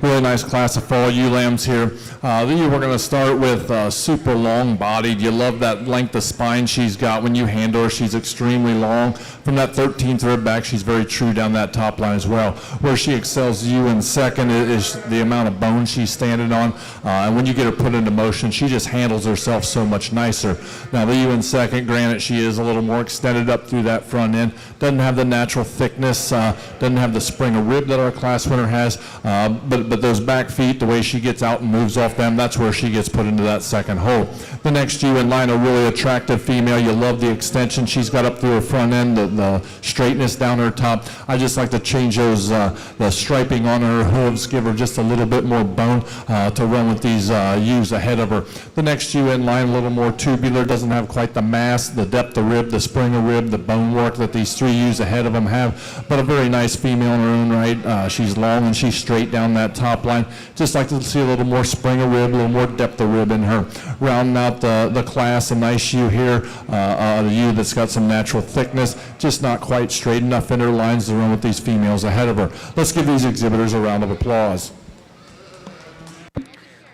Speaker 2: Really nice class of fall ewe lambs here. We're going to start with super long bodied. You love that length of spine she's got when you handle her. She's extremely long. From that 13th rib back, she's very true down that top line as well. Where she excels you in second is the amount of bone she's standing on. And when you get her put into motion, she just handles herself so much nicer. Now the ewe in second, granted she is a little more extended up through that front end. Doesn't have the natural thickness, doesn't have the spring of rib that our class winner has, but those back feet, the way she gets out and moves off them, that's where she gets put into that second hole. The next ewe in line, a really attractive female. You love the extension she's got up through her front end, the straightness down her top. I just like to change those, the striping on her hooves, give her just a little bit more bone to run with these ewes ahead of her. The next ewe in line, a little more tubular, doesn't have quite the mass, the depth of rib, the spring of rib, the bone work that these three ewes ahead of them have, but a very nice female in her own right. She's long and she's straight down that top line. Just like to see a little more spring of rib, a little more depth of rib in her. Rounding out the class, a nice ewe here, a ewe that's got some natural thickness, just not quite straight enough in her lines to run with these females ahead of her. Let's give these exhibitors a round of applause.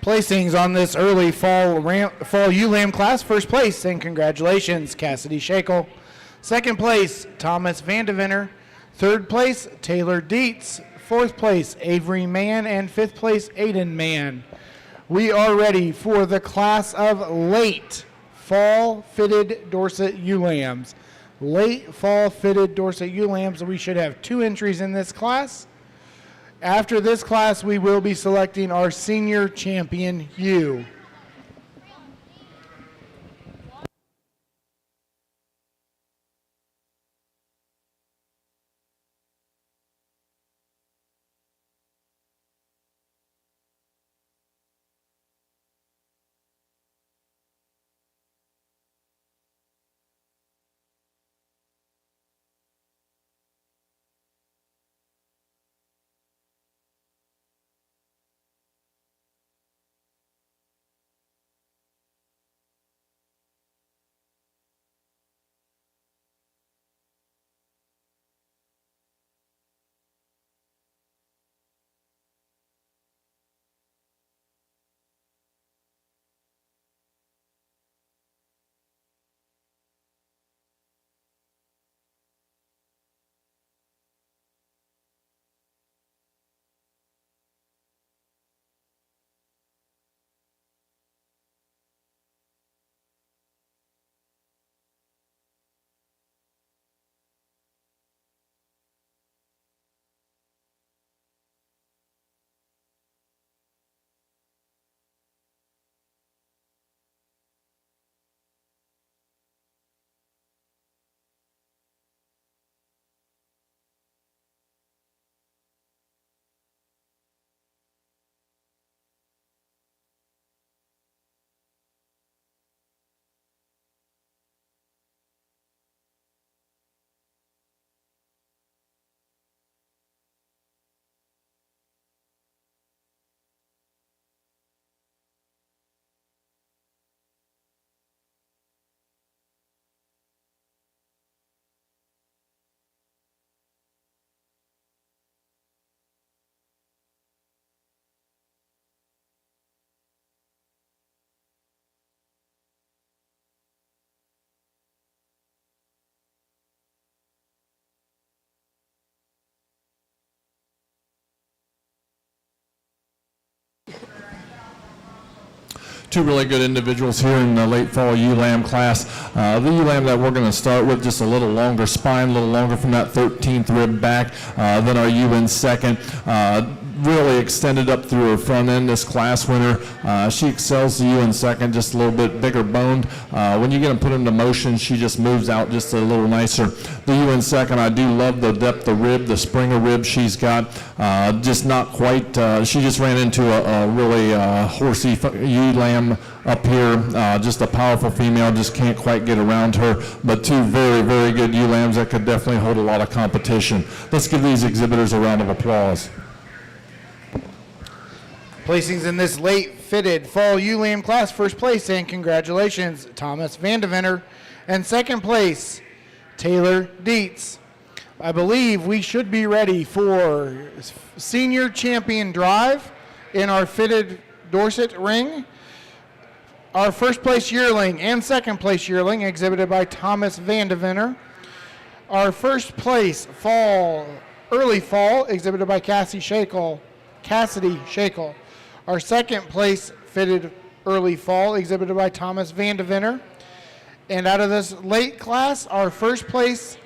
Speaker 1: Placings on this early fall ewe lamb class. First place, and congratulations, Cassidy Shakel. Second place, Thomas Vandeventer. Third place, Taylor Dietz. Fourth place, Avery Mann. And fifth place, Aiden Mann. We are ready for the class of late fall fitted Dorset ewe lambs. Late fall fitted Dorset ewe lambs. We should have 2 entries in this class. After this class, we will be selecting our senior champion ewe.
Speaker 2: Two really good individuals here in the late fall ewe lamb class. The ewe lamb that we're going to start with, just a little longer spine, a little longer from that 13th rib back than our ewe in second. Really extended up through her front end, this class winner. She excels the ewe in second, just a little bit bigger boned. When you get them put into motion, she just moves out just a little nicer. The ewe in second, I do love the depth of rib, the spring of rib she's got. Just not quite, she just ran into a really horsey ewe lamb up here. Just a powerful female, just can't quite get around her. But two very, very good ewe lambs that could definitely hold a lot of competition. Let's give these exhibitors a round of applause.
Speaker 1: Placings in this late fitted fall ewe lamb class. First place, and congratulations, Thomas Vandeventer. And second place, Taylor Dietz. I believe we should be ready for senior champion drive. In our fitted Dorset ring, our first place yearling and second place yearling exhibited by Thomas Vandeventer. Our first place early fall exhibited by Cassidy Shakel. Our second place fitted early fall exhibited by Thomas Vandeventer. And out of this late class, our first place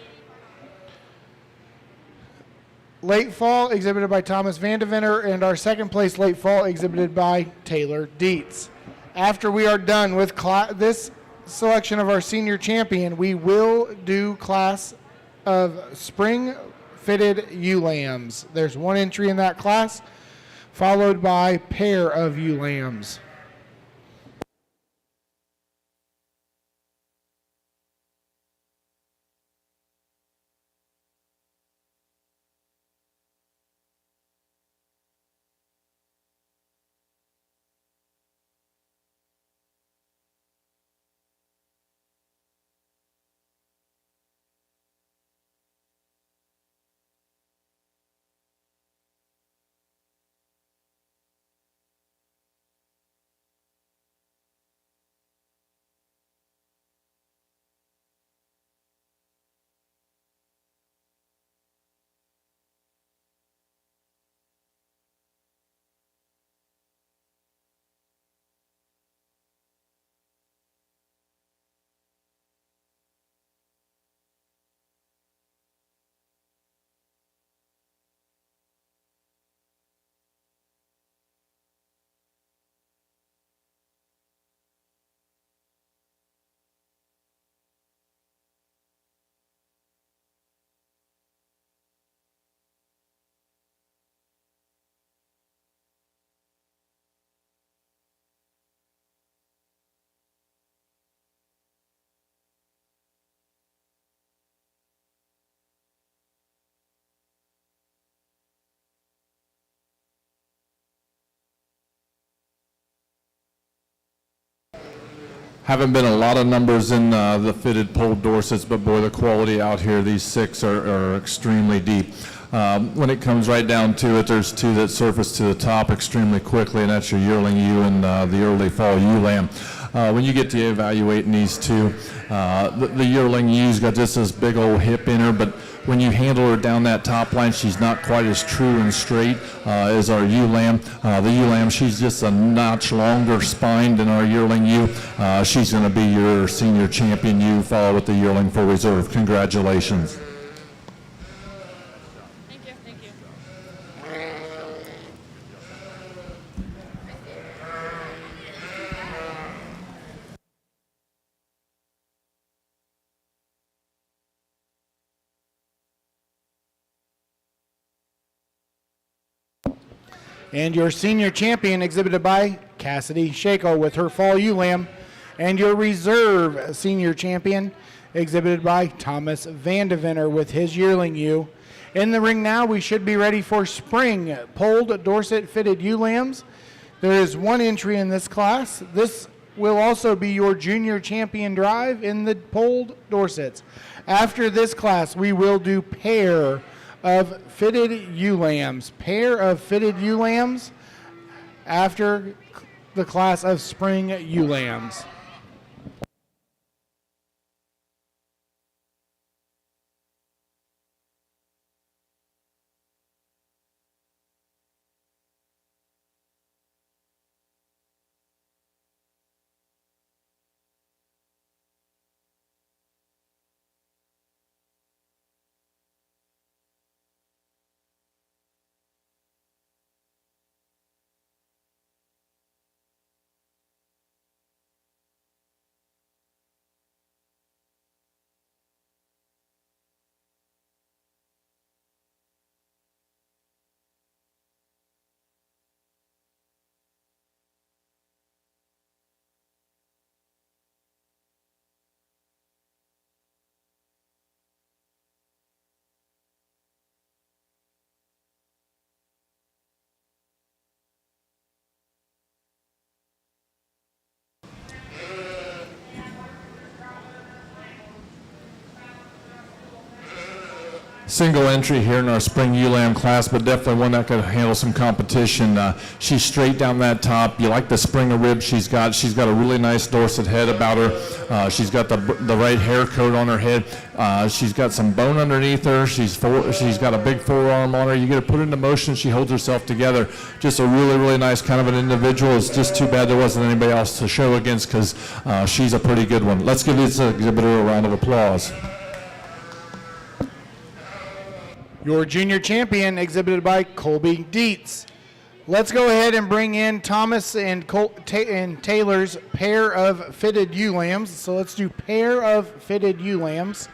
Speaker 1: late fall exhibited by Thomas Vandeventer, and our second place late fall exhibited by Taylor Dietz. After we are done with this selection of our senior champion, we will do class of spring fitted ewe-lambs. There's one entry in that class, followed by pair of ewe-lambs.
Speaker 2: Haven't been a lot of numbers in the fitted polled Dorsets, but boy, the quality out here, these 6 are extremely deep. When it comes right down to it, there's 2 that surface to the top extremely quickly, and that's your yearling ewe and the early fall ewe lamb. When you get to evaluating these 2, the yearling ewe's got just this big old hip in her, but when you handle her down that top line, she's not quite as true and straight as our ewe lamb. The ewe lamb, she's just a notch longer spine than our yearling ewe. She's going to be your senior champion ewe, followed with the yearling for reserve. Congratulations.
Speaker 3: Thank you. Thank you.
Speaker 1: And your senior champion exhibited by Cassidy Shakel with her fall ewe lamb. And your reserve senior champion exhibited by Thomas Vandeventer with his yearling ewe. In the ring now, we should be ready for spring polled Dorset fitted ewe lambs. There is one entry in this class. This will also be your junior champion drive in the polled Dorsets. After this class, we will do pair of fitted ewe lambs. Pair of fitted ewe lambs after the class of spring ewe lambs.
Speaker 2: single entry here in our spring ULAM class, but definitely one that could handle some competition. She's straight down that top. You like the spring of ribs she's got. She's got a really nice Dorset head about her. She's got the right hair coat on her head. She's got some bone underneath her. She's got a big forearm on her. You get to put her into motion. She holds herself together. Just a really, really nice kind of an individual. It's just too bad there wasn't anybody else to show against because she's a pretty good one. Let's give this exhibitor a round of applause.
Speaker 1: Your junior champion, exhibited by Colby Dietz. Let's go ahead and bring in Thomas and Taylor's pair of fitted ewe lambs. So let's do pair of fitted ewe lambs.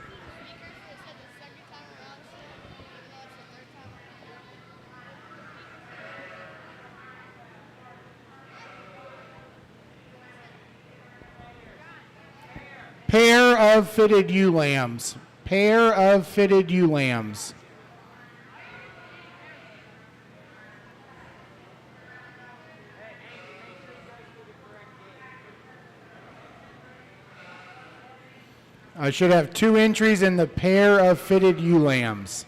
Speaker 1: Pair of fitted ewe lambs. Pair of fitted ewe lambs. I should have 2 entries in the pair of fitted ewe lambs.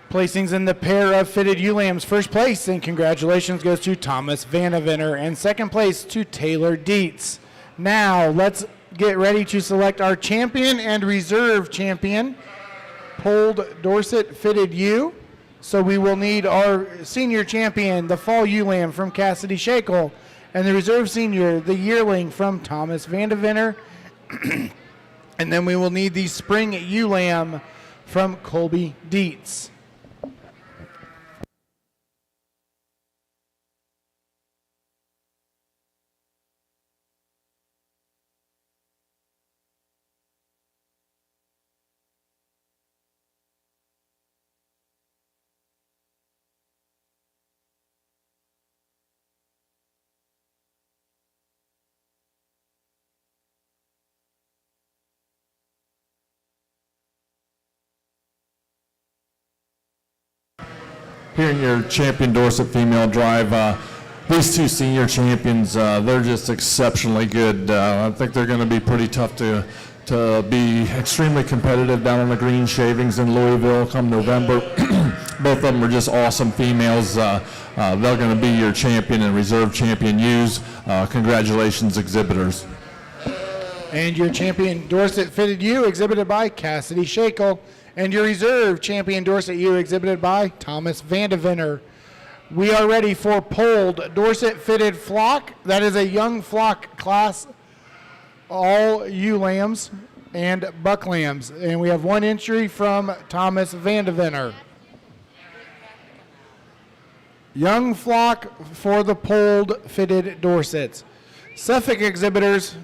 Speaker 1: Placings in the pair of fitted ewe lambs. First place, and congratulations, goes to Thomas Vandevenner, and second place to Taylor Dietz. Now, let's get ready to select our champion and reserve champion, polled Dorset fitted ewe. So we will need our senior champion, the fall ewe lamb from Cassidy Shakel, and the reserve senior, the yearling from Thomas Vandevenner. And then we will need the spring ewe lamb from Colby Dietz.
Speaker 2: Here in your champion Dorset female drive, these 2 senior champions, they're just exceptionally good. I think they're going to be pretty tough to be extremely competitive down on the green shavings in Louisville come November. Both of them are just awesome females. They're going to be your champion and reserve champion ewes. Congratulations, exhibitors.
Speaker 1: And your champion Dorset fitted ewe, exhibited by Cassidy Shakel. And your reserve champion Dorset ewe, exhibited by Thomas Vandevenner. We are ready for polled Dorset fitted flock. That is a young flock class, all ewe lambs and buck lambs. And we have 1 entry from Thomas Vandevenner. Young flock for the polled fitted Dorsets. Suffolk exhibitors,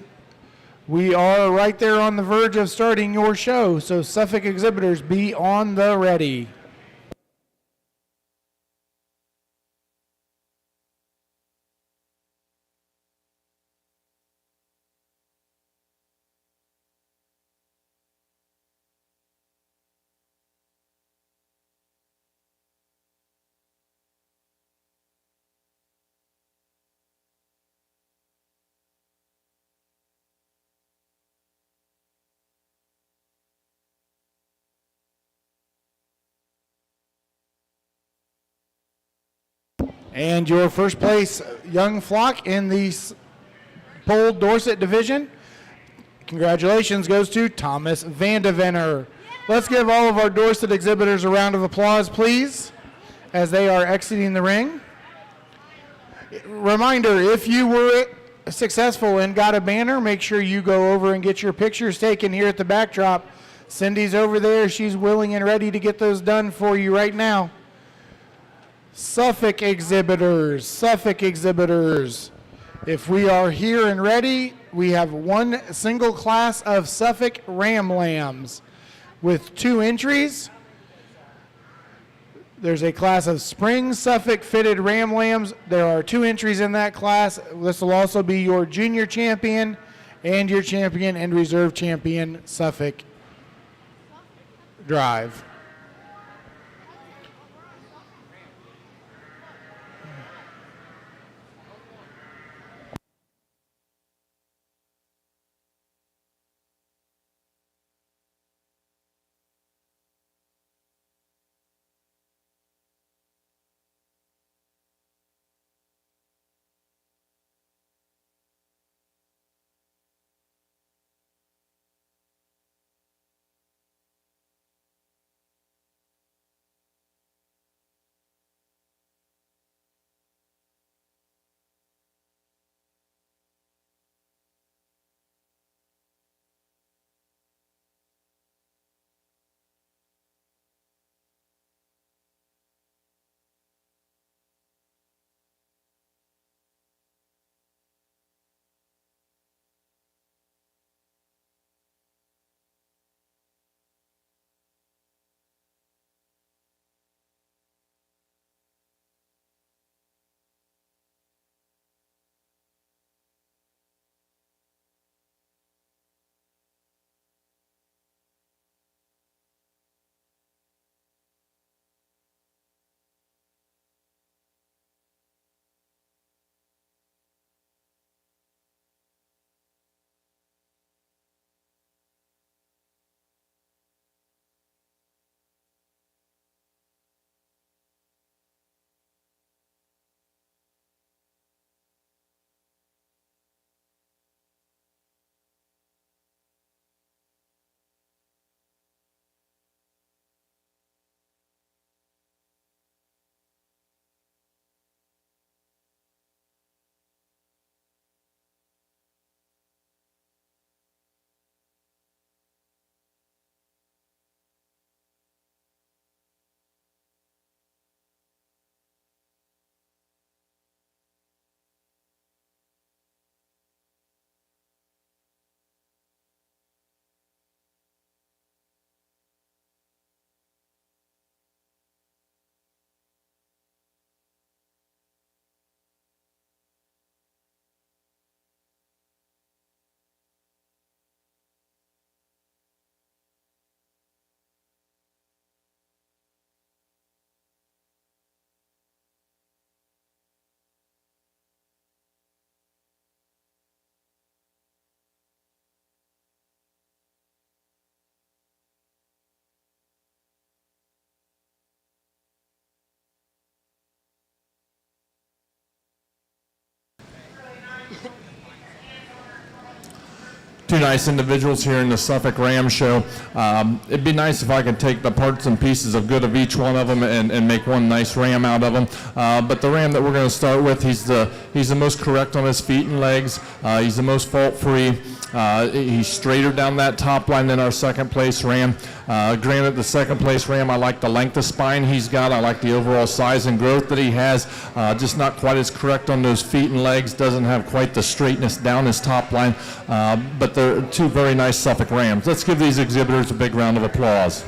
Speaker 1: we are right there on the verge of starting your show, so Suffolk exhibitors, be on the ready. And your first place young flock in the polled Dorset division, congratulations, goes to Thomas Vandevenner. Let's give all of our Dorset exhibitors a round of applause, please, as they are exiting the ring. Reminder, if you were successful and got a banner, make sure you go over and get your pictures taken here at the backdrop. Cindy's over there. She's willing and ready to get those done for you right now. Suffolk exhibitors, Suffolk exhibitors. If we are here and ready, we have one single class of Suffolk Ram Lambs with 2 entries. There's a class of spring Suffolk fitted Ram Lambs. There are 2 entries in that class. This will also be your junior champion and your champion and reserve champion Suffolk drive.
Speaker 2: Two nice individuals here in the Suffolk Ram Show. It'd be nice if I could take the parts and pieces of good of each one of them and make one nice ram out of them. But the ram that we're going to start with, he's the most correct on his feet and legs. He's the most fault-free. He's straighter down that top line than our second place ram. Granted, the second place ram, I like the length of spine he's got. I like the overall size and growth that he has. Just not quite as correct on those feet and legs. Doesn't have quite the straightness down his top line. But they're two very nice Suffolk Rams. Let's give these exhibitors a big round of applause.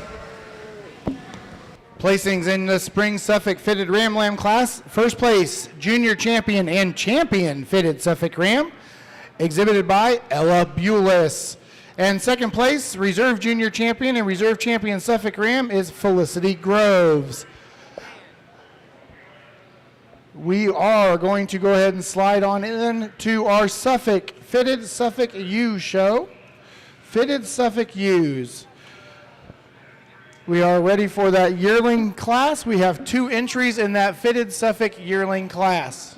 Speaker 1: Placings in the spring Suffolk fitted Ram Lamb class. First place, junior champion and champion fitted Suffolk Ram, exhibited by Ella Bulis. And second place, reserve junior champion and reserve champion Suffolk Ram is Felicity Groves. We are going to go ahead and slide on in to our fitted Suffolk U show. Fitted Suffolk U's. We are ready for that yearling class. We have 2 entries in that fitted Suffolk yearling class.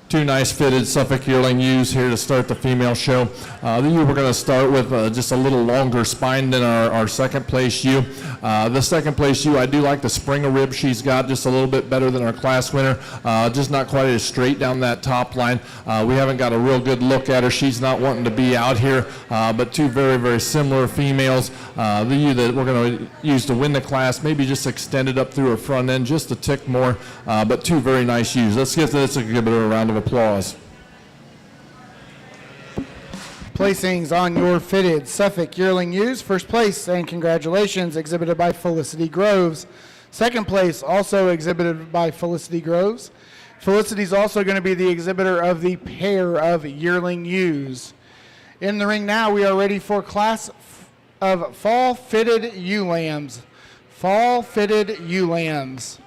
Speaker 2: Two nice fitted Suffolk yearling ewes here to start the female show. The ewe we're going to start with just a little longer spine than our second place ewe. The second place ewe, I do like the spring of rib she's got, just a little bit better than our class winner, just not quite as straight down that top line. We haven't got a real good look at her. She's not wanting to be out here, but two very, very similar females. The ewe that we're going to use to win the class, maybe just extended up through her front end just a tick more, but two very nice ewes. Let's give this exhibitor a round of applause.
Speaker 1: Placings on your fitted Suffolk yearling ewes. First place, and congratulations, exhibited by Felicity Groves. Second place, also exhibited by Felicity Groves. Felicity's also going to be the exhibitor of the pair of yearling ewes. In the ring now, we are ready for class of fall fitted ewe lambs. Fall fitted ewe lambs.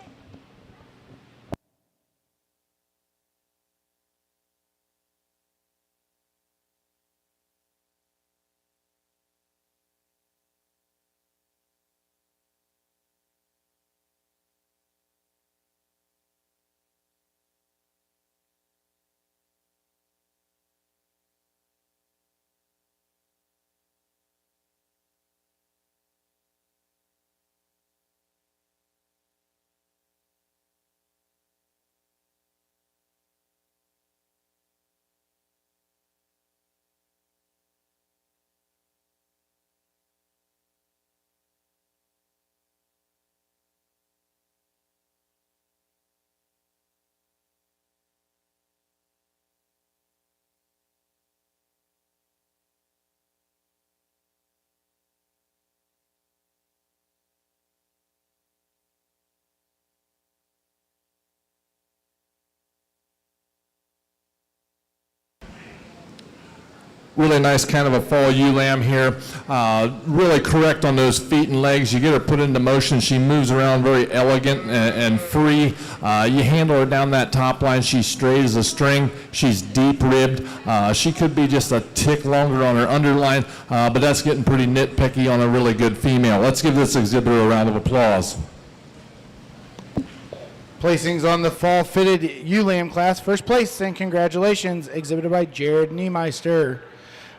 Speaker 2: Really nice kind of a fall ewe lamb here. Really correct on those feet and legs. You get her put into motion. She moves around very elegant and free. You handle her down that top line. She's straight as a string. She's deep ribbed. She could be just a tick longer on her underline, but that's getting pretty nitpicky on a really good female. Let's give this exhibitor a round of applause.
Speaker 1: Placings on the fall fitted ewe lamb class. First place, and congratulations, exhibited by Jared Niemeister.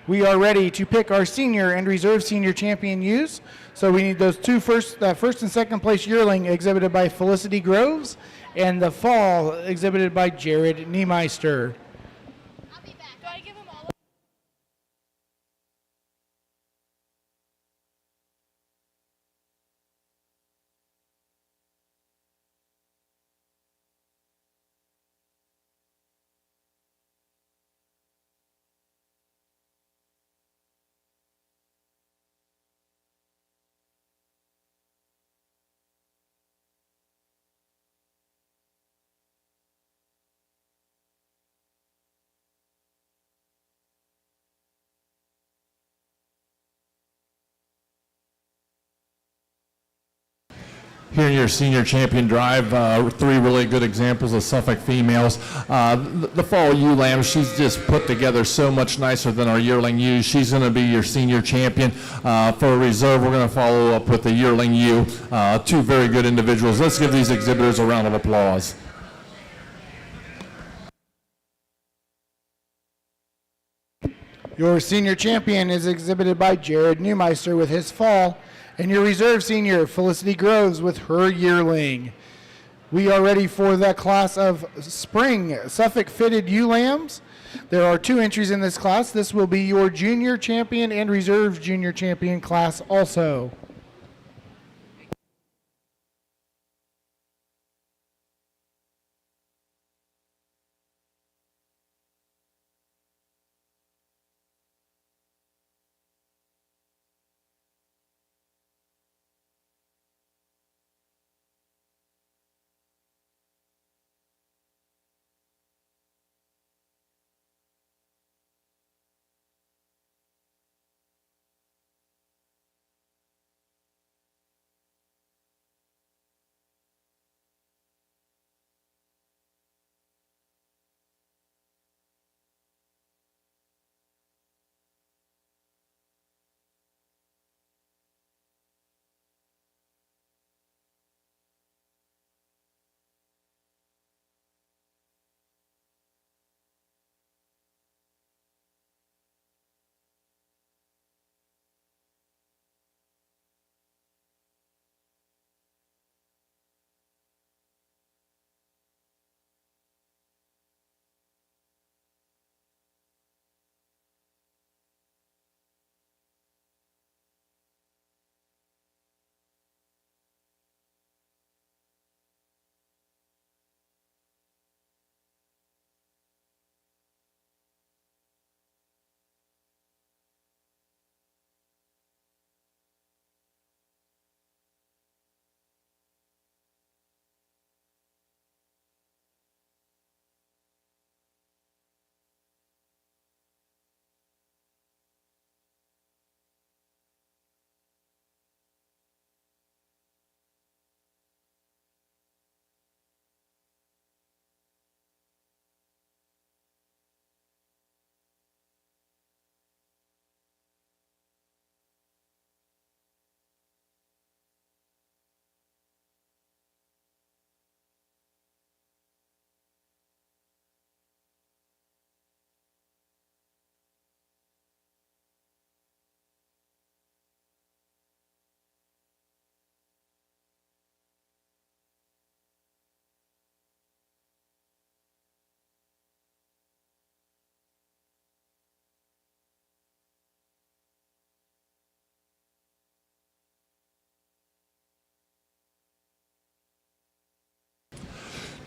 Speaker 1: We are ready to pick our senior and reserve senior champion ewes. So we need those first and second place yearling exhibited by Felicity Groves, and the fall exhibited by Jared Niemeister.
Speaker 4: I'll be back. Do I give him all?
Speaker 2: Here in your senior champion drive, three really good examples of Suffolk females. The fall ewe lamb, she's just put together so much nicer than our yearling ewe. She's going to be your senior champion. For a reserve, we're going to follow up with the yearling ewe. Two very good individuals. Let's give these exhibitors a round of applause.
Speaker 1: Your senior champion is exhibited by Jared Niemeister with his fall, and your reserve senior, Felicity Groves, with her yearling. We are ready for the class of spring Suffolk fitted ewe lambs. There are two entries in this class. This will be your junior champion and reserve junior champion class also.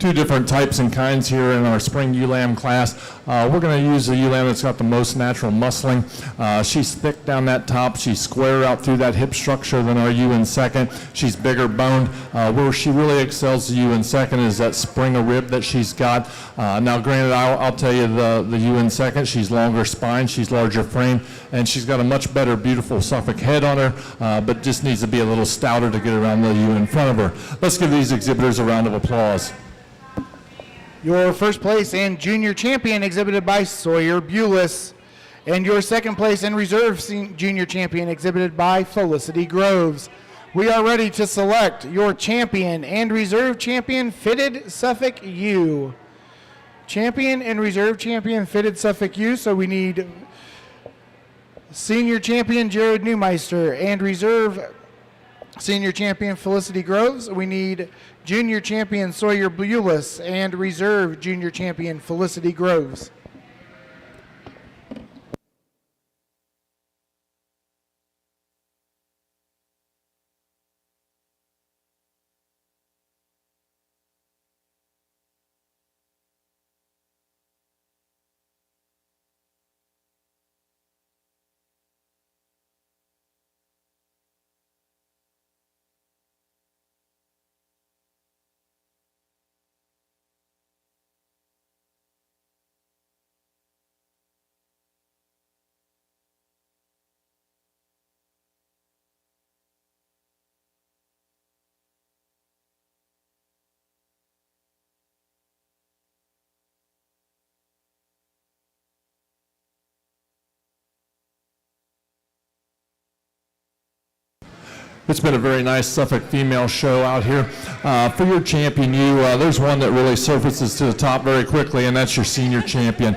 Speaker 2: two different types and kinds here in our spring ewe lamb class. We're going to use the ewe lamb that's got the most natural muscling. She's thick down that top. She's square out through that hip structure than our ewe in second. She's bigger boned. Where she really excels the ewe in second is that spring of rib that she's got. Now, granted, I'll tell you the ewe in second, she's longer spine, she's larger frame, and she's got a much better, beautiful Suffolk head on her, but just needs to be a little stouter to get around the ewe in front of her. Let's give these exhibitors a round of applause.
Speaker 1: Your first place and junior champion exhibited by Sawyer Bulis. And your second place and reserve junior champion exhibited by Felicity Groves. We are ready to select your champion and reserve champion fitted Suffolk ewe. Champion and reserve champion fitted Suffolk ewe, so we need senior champion Jared Newmeister and reserve senior champion Felicity Groves. We need junior champion Sawyer Bulis and reserve junior champion Felicity Groves.
Speaker 2: It's been a very nice Suffolk female show out here. For your champion ewe, there's one that really surfaces to the top very quickly, and that's your senior champion.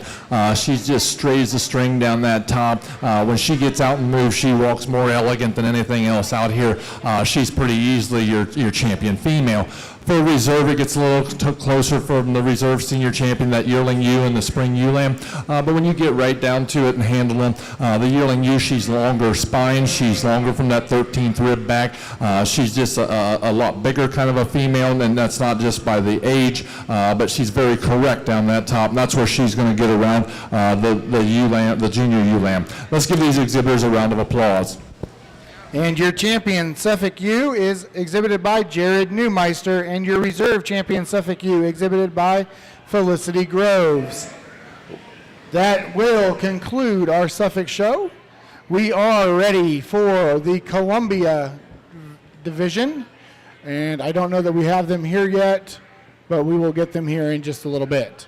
Speaker 2: She just strays the string down that top. When she gets out and moves, she walks more elegant than anything else out here. She's pretty easily your champion female. For reserve, it gets a little closer from the reserve senior champion, that yearling ewe and the spring ewe lamb. But when you get right down to it and handle them, the yearling ewe, she's longer spine, she's longer from that 13th rib back. She's just a lot bigger kind of a female, and that's not just by the age, but she's very correct down that top, and that's where she's going to get around the ewe lamb, the junior ewe lamb. Let's give these exhibitors a round of applause.
Speaker 1: And your champion Suffolk ewe is exhibited by Jared Newmeister, and your reserve champion Suffolk ewe exhibited by Felicity Groves. That will conclude our Suffolk show. We are ready for the Columbia division, and I don't know that we have them here yet, but we will get them here in just a little bit.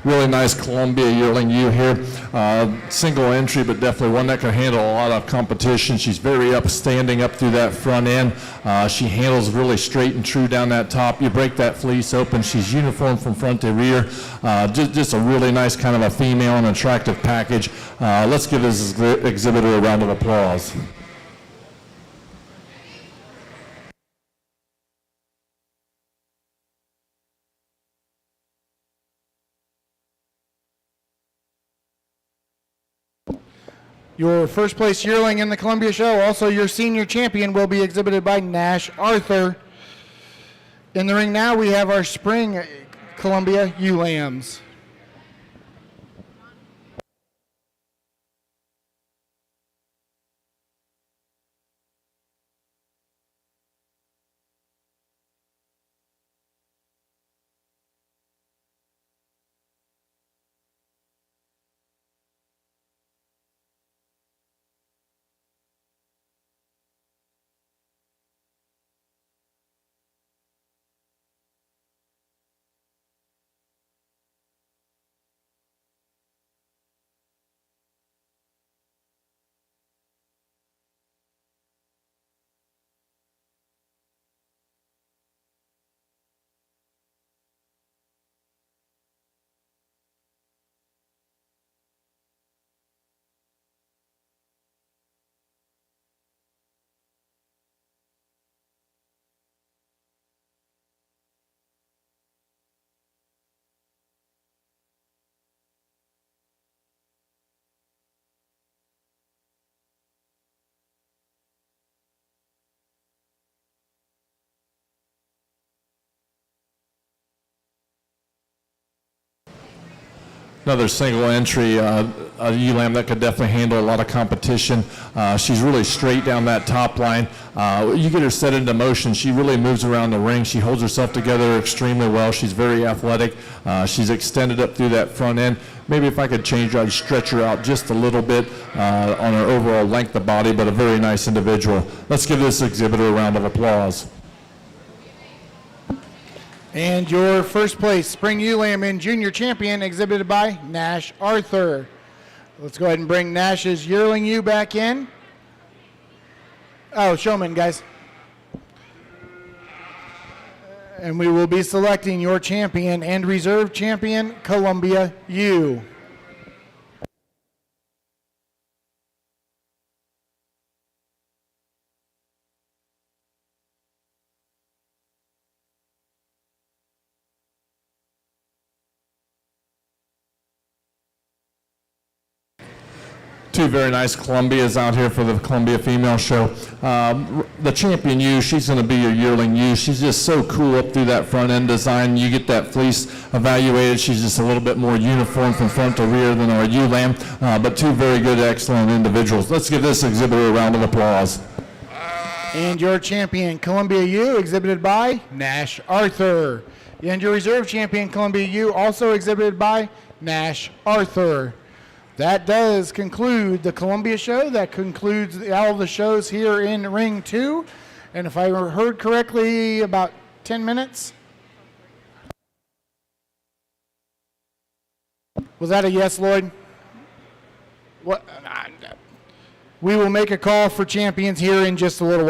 Speaker 2: Really nice Columbia yearling ewe here. Single entry, but definitely one that can handle a lot of competition. She's very upstanding up through that front end. She handles really straight and true down that top. You break that fleece open, she's uniform from front to rear. Just a really nice kind of a female and attractive package. Let's give this exhibitor a round of applause.
Speaker 1: Your first place yearling in the Columbia show, also your senior champion, will be exhibited by Nash Arthur. In the ring now, we have our spring Columbia ewe lambs.
Speaker 2: Another single entry, a ewe lamb that could definitely handle a lot of competition. She's really straight down that top line. You get her set into motion, she really moves around the ring. She holds herself together extremely well. She's very athletic. She's extended up through that front end. Maybe if I could change her, I'd stretch her out just a little bit on her overall length of body, but a very nice individual. Let's give this exhibitor a round of applause.
Speaker 1: And your first place spring ewe lamb and junior champion, exhibited by Nash Arthur. Let's go ahead and bring Nash's yearling ewe back in. Oh, showman, guys. And we will be selecting your champion and reserve champion, Columbia ewe.
Speaker 2: Two very nice Columbias out here for the Columbia Female Show. The champion ewe, she's going to be your yearling ewe. She's just so cool up through that front end design. You get that fleece evaluated. She's just a little bit more uniform from front to rear than our ewe lamb, but two very good, excellent individuals. Let's give this exhibitor a round of applause.
Speaker 1: And your champion, Columbia ewe, exhibited by Nash Arthur. And your reserve champion, Columbia ewe, also exhibited by Nash Arthur. That does conclude the Columbia show. That concludes all the shows here in Ring 2. And if I heard correctly, about 10 minutes. Was that a yes, Lloyd? What? We will make a call for champions here in just a little while.